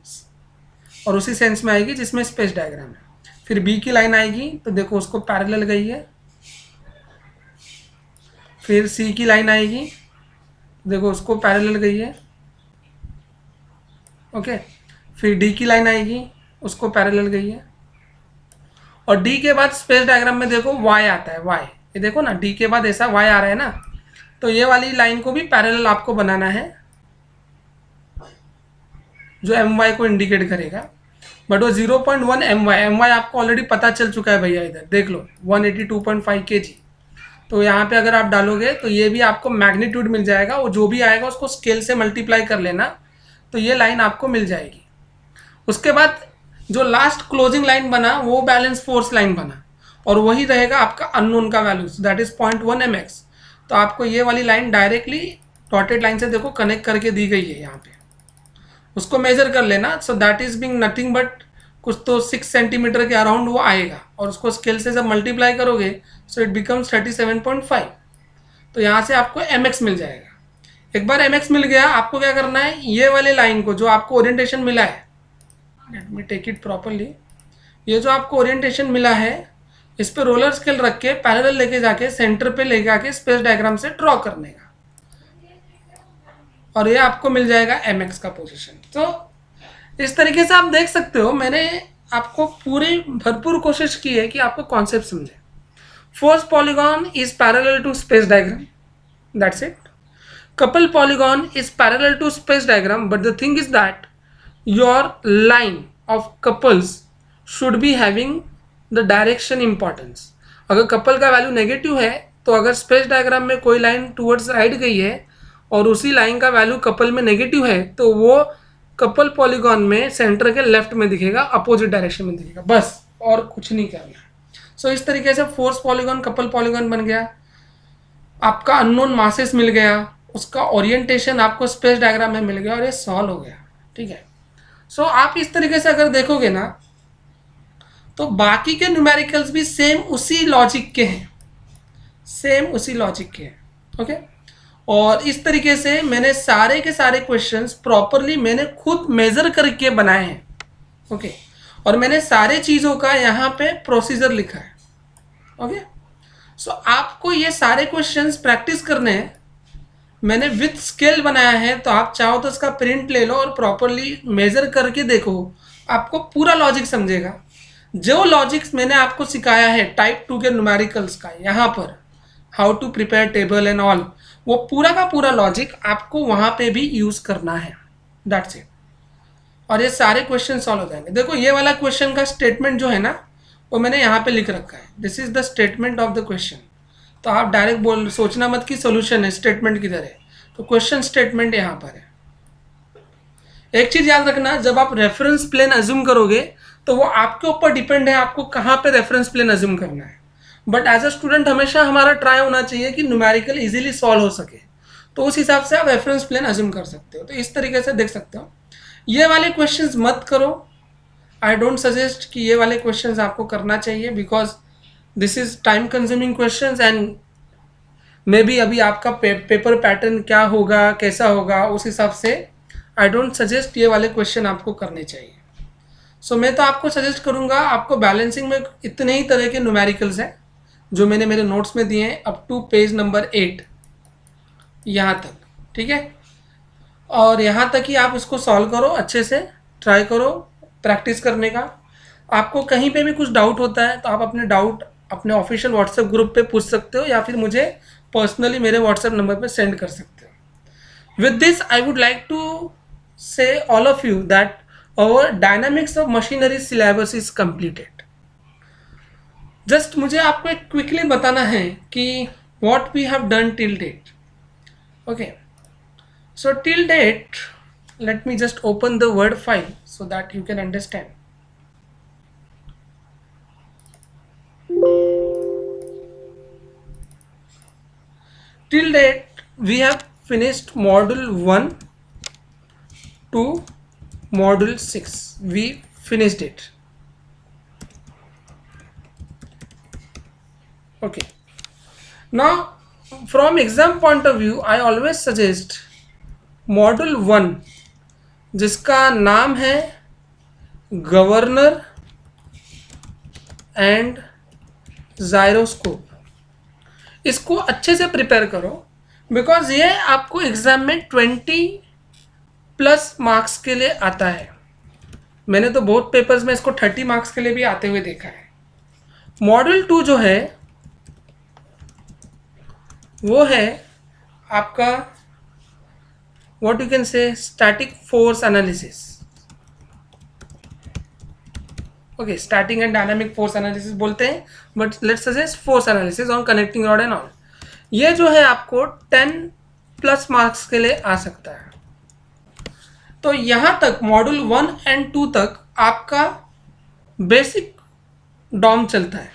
और उसी सेंस में आएगी जिसमें स्पेस डायग्राम है। फिर बी की लाइन आएगी, तो देखो उसको पैरेलल गई है। फिर सी की लाइन आएगी, देखो उसको पैरेलल गई है। ओके, फिर डी की लाइन आएगी, उसको पैरेलल गई है। और डी के बाद स्पेस डायग्राम में देखो वाई आता है, वाई, ये देखो ना डी के बाद ऐसा वाई आ रहा है ना, तो ये वाली लाइन को भी पैरेलल आपको बनाना है जो my को इंडिकेट करेगा। बट वो 0.1 my आपको ऑलरेडी पता चल चुका है भैया, इधर देख लो 182.5 kg। तो यहाँ पे अगर आप डालोगे तो ये भी आपको मैग्नीट्यूड मिल जाएगा, वो जो भी आएगा उसको स्केल से मल्टीप्लाई कर लेना, तो ये लाइन आपको मिल जाएगी। उसके बाद जो लास्ट क्लोजिंग लाइन बना वो बैलेंस फोर्स लाइन बना और वही रहेगा आपका अननोन का वैल्यू, दैट इज 0.1 mx। तो आपको ये वाली लाइन डायरेक्टली डॉटेड लाइन से देखो कनेक्ट करके दी गई है यहाँ पे, उसको मेजर कर लेना। सो that is being nothing but कुछ तो 6 सेंटीमीटर के अराउंड वो आएगा और उसको स्केल से जब मल्टीप्लाई करोगे सो इट बिकम्स 37.5। तो यहाँ से आपको mx मिल जाएगा। एक बार mx मिल गया, आपको क्या करना है, ये वाले लाइन को जो आपको ओरिएंटेशन मिला है, let me take it properly, ये जो आपको ओरिएंटेशन मिला है इस पे रोलर स्केल रख के पैरेलल लेके जाके सेंटर पे लेके आके स्पेस डायग्राम से ड्रॉ करने का, और ये आपको मिल जाएगा mx का पोजीशन। तो इस तरीके से आप देख सकते हो, मैंने आपको पूरी भरपूर कोशिश की है कि आपको कॉन्सेप्ट समझे। Force polygon is parallel to space diagram, that's it. couple polygon is parallel to space diagram, but the thing is that your line of couples should be having the direction importance। अगर couple का value negative है तो अगर space diagram में कोई line towards right गई है और उसी लाइन का वैल्यू couple में नेगेटिव है तो वो couple पॉलीगॉन में सेंटर के लेफ्ट में दिखेगा, अपोजिट डायरेक्शन में दिखेगा, बस और कुछ नहीं करना। सो इस तरीके से फोर्स पॉलीगॉन couple पॉलीगॉन बन गया, आपका अननोन मासेस मिल गया, उसका ओरिएंटेशन आपको स्पेस डायग्राम में मिल गया और ये सॉल्व हो गया। ठीक है। सो आप इस तरीके से अगर देखोगे ना तो बाकी के न्यूमेरिकल्स भी सेम उसी लॉजिक के हैं, सेम उसी लॉजिक के हैं। ओके, और इस तरीके से मैंने सारे के सारे क्वेश्चंस प्रॉपरली मैंने खुद मेजर करके बनाए हैं। ओके, और मैंने सारे चीज़ों का यहाँ पे प्रोसीजर लिखा है। ओके, सो आपको ये सारे क्वेश्चंस प्रैक्टिस करने हैं। मैंने विथ स्केल बनाया है, तो आप चाहो तो इसका प्रिंट ले लो और प्रॉपरली मेजर करके देखो, आपको पूरा लॉजिक समझेगा। जो लॉजिक्स मैंने आपको सिखाया है टाइप 2 के न्यूमेरिकल्स का, यहाँ पर how to prepare table and all, वो पूरा का पूरा लॉजिक आपको वहाँ पे भी यूज़ करना है। That's it. और ये सारे क्वेश्चन सॉल्व हो जाएंगे। देखो ये वाला क्वेश्चन का स्टेटमेंट जो है ना, वो मैंने यहाँ पे लिख रखा है, this is the statement of the question. तो आप डायरेक्ट बोल सोचना मत कि सोल्यूशन है, स्टेटमेंट किधर है, तो क्वेश्चन स्टेटमेंट यहाँ पर है। एक चीज याद रखना, जब आप रेफरेंस प्लेन अज्यूम करोगे तो वो आपके ऊपर डिपेंड है, आपको कहाँ पे रेफरेंस प्लेन अज्यूम करना है। बट एज अ स्टूडेंट हमेशा हमारा ट्राई होना चाहिए कि न्यूमेरिकल इजीली सॉल्व हो सके, तो उस हिसाब से आप रेफरेंस प्लेन अज्यूम कर सकते हो। तो इस तरीके से देख सकते हो। ये वाले क्वेश्चंस मत करो, आई डोंट सजेस्ट कि ये वाले क्वेश्चंस आपको करना चाहिए, because this is time consuming questions and may be अभी आपका पेपर पैटर्न क्या होगा, कैसा होगा, उस हिसाब से आई डोंट सजेस्ट ये वाले क्वेश्चन आपको करने चाहिए। सो मैं तो आपको सजेस्ट करूँगा, आपको बैलेंसिंग में इतने ही तरह के न्यूमेरिकल्स हैं जो मैंने मेरे नोट्स में दिए हैं अप टू पेज नंबर 8 यहाँ तक, ठीक है। और यहाँ तक ही आप इसको सॉल्व करो, अच्छे से ट्राई करो प्रैक्टिस करने का। आपको कहीं पे भी कुछ डाउट होता है तो आप अपने डाउट अपने ऑफिशियल व्हाट्सएप ग्रुप पे पूछ सकते हो, या फिर मुझे पर्सनली मेरे व्हाट्सएप नंबर पे सेंड कर सकते हो। With this I would like to say all of you that our dynamics of machinery syllabus is completed। Just मुझे आपको एक क्विकली बताना है कि what we have done till date। okay, so till date let me just open the word file so that you can understand। till date we have finished module 1 to module 6, we finished it। okay, now from exam point of view I always suggest module 1 जिसका नाम है governor and gyroscope, इसको अच्छे से prepare करो, because ये आपको exam में 20+ मार्क्स के लिए आता है। मैंने तो बहुत पेपर्स में इसको 30 मार्क्स के लिए भी आते हुए देखा है। मॉड्यूल 2 जो है वो है आपका what you can say static force analysis. Okay, static and dynamic force analysis बोलते हैं, but let's suggest force analysis on connecting rod and all. ये जो है आपको 10+ मार्क्स के लिए आ सकता है। तो यहाँ तक मॉड्यूल 1 एंड 2 तक आपका बेसिक डॉम चलता है,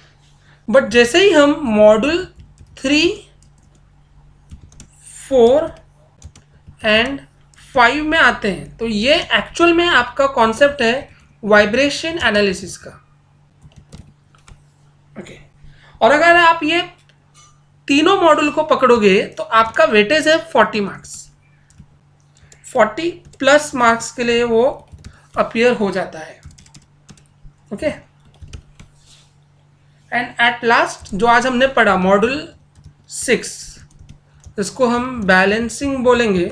बट जैसे ही हम मॉड्यूल 3, 4 एंड 5 में आते हैं तो ये एक्चुअल में आपका कॉन्सेप्ट है वाइब्रेशन एनालिसिस का। ओके, और अगर आप ये तीनों मॉड्यूल को पकड़ोगे तो आपका वेटेज है 40 मार्क्स, 40+ मार्क्स के लिए वो अपीयर हो जाता है। ओके, एंड एट लास्ट जो आज हमने पढ़ा मॉड्यूल 6, इसको हम बैलेंसिंग बोलेंगे,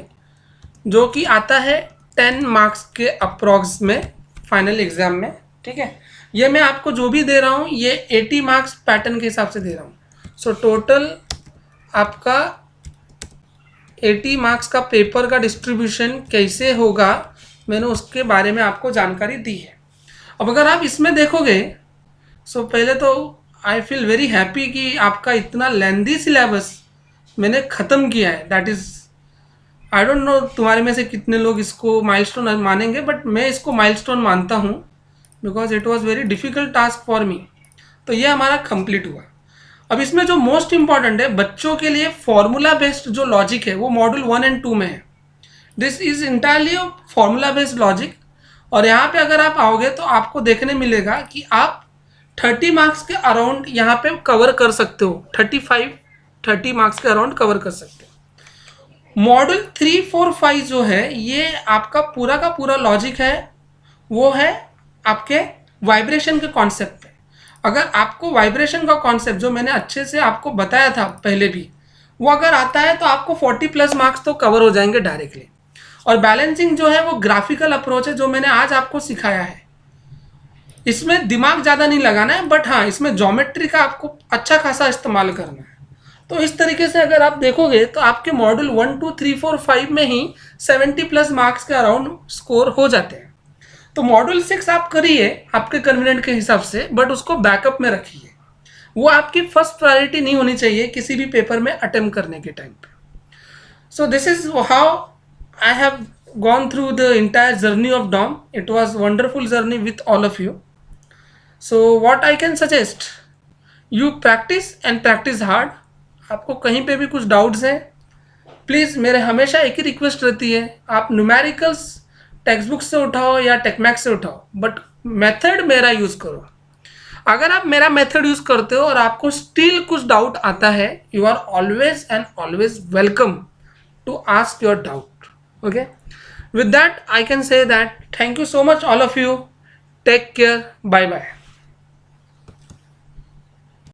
जो कि आता है 10 मार्क्स के अप्रॉक्स में फाइनल एग्जाम में। ठीक है, ये मैं आपको जो भी दे रहा हूँ ये 80 मार्क्स पैटर्न के हिसाब से दे रहा हूँ। सो टोटल आपका 80 मार्क्स का पेपर का डिस्ट्रीब्यूशन कैसे होगा मैंने उसके बारे में आपको जानकारी दी है। अब अगर आप इसमें देखोगे, सो पहले तो आई फील वेरी हैप्पी कि आपका इतना लेंदी सिलेबस मैंने ख़त्म किया है। That is I don't know तुम्हारे में से कितने लोग इसको माइलस्टोन मानेंगे, बट मैं इसको माइलस्टोन मानता हूँ, because it was very difficult task for me. तो ये हमारा कंप्लीट हुआ। अब इसमें जो मोस्ट इम्पॉर्टेंट है बच्चों के लिए, फॉर्मूला बेस्ड जो लॉजिक है वो मॉड्यूल 1 एंड 2 में है। This is entirely formula based logic. और यहाँ पे अगर आप आओगे तो आपको देखने मिलेगा कि आप 30 मार्क्स के अराउंड यहाँ पे कवर कर सकते हो, 30 मार्क्स के अराउंड कवर कर सकते हो। मॉड्यूल 3, 4, 5 जो है ये आपका पूरा का पूरा लॉजिक है, वो है आपके वाइब्रेशन के कॉन्सेप्ट पे। अगर आपको वाइब्रेशन का कॉन्सेप्ट जो मैंने अच्छे से आपको बताया था पहले भी, वो अगर आता है तो आपको 40+ मार्क्स तो कवर हो जाएंगे डायरेक्टली। और बैलेंसिंग जो है वो ग्राफिकल अप्रोच है जो मैंने आज आपको सिखाया है। इसमें दिमाग ज़्यादा नहीं लगाना है, बट हाँ इसमें ज्योमेट्री का आपको अच्छा खासा इस्तेमाल करना है। तो इस तरीके से अगर आप देखोगे तो आपके मॉड्यूल 1, 2, 3, 4, 5 में ही 70+ मार्क्स के अराउंड स्कोर हो जाते हैं। तो मॉड्यूल 6 आप करिए आपके कन्वीनियंट के हिसाब से, बट उसको बैकअप में रखिए। वो आपकी फर्स्ट प्रायोरिटी नहीं होनी चाहिए किसी भी पेपर में अटेम्प्ट करने के टाइम पे। So this is how I have gone through the entire journey of DOM. It was wonderful journey with all of you. So what I can suggest, you practice and practice hard. आपको कहीं पे भी कुछ doubts हैं, please मेरे हमेशा एक ही request रहती है, आप न्यूमेरिकल्स टेक्स्ट बुक से उठाओ या टेकमैक्स से उठाओ, बट मेथड मेरा यूज़ करो। अगर आप मेरा मेथड यूज़ करते हो और आपको स्टिल कुछ डाउट आता है, you are always and always welcome to ask your doubt. Okay, with that I can say that thank you so much all of you. Take care. Bye bye.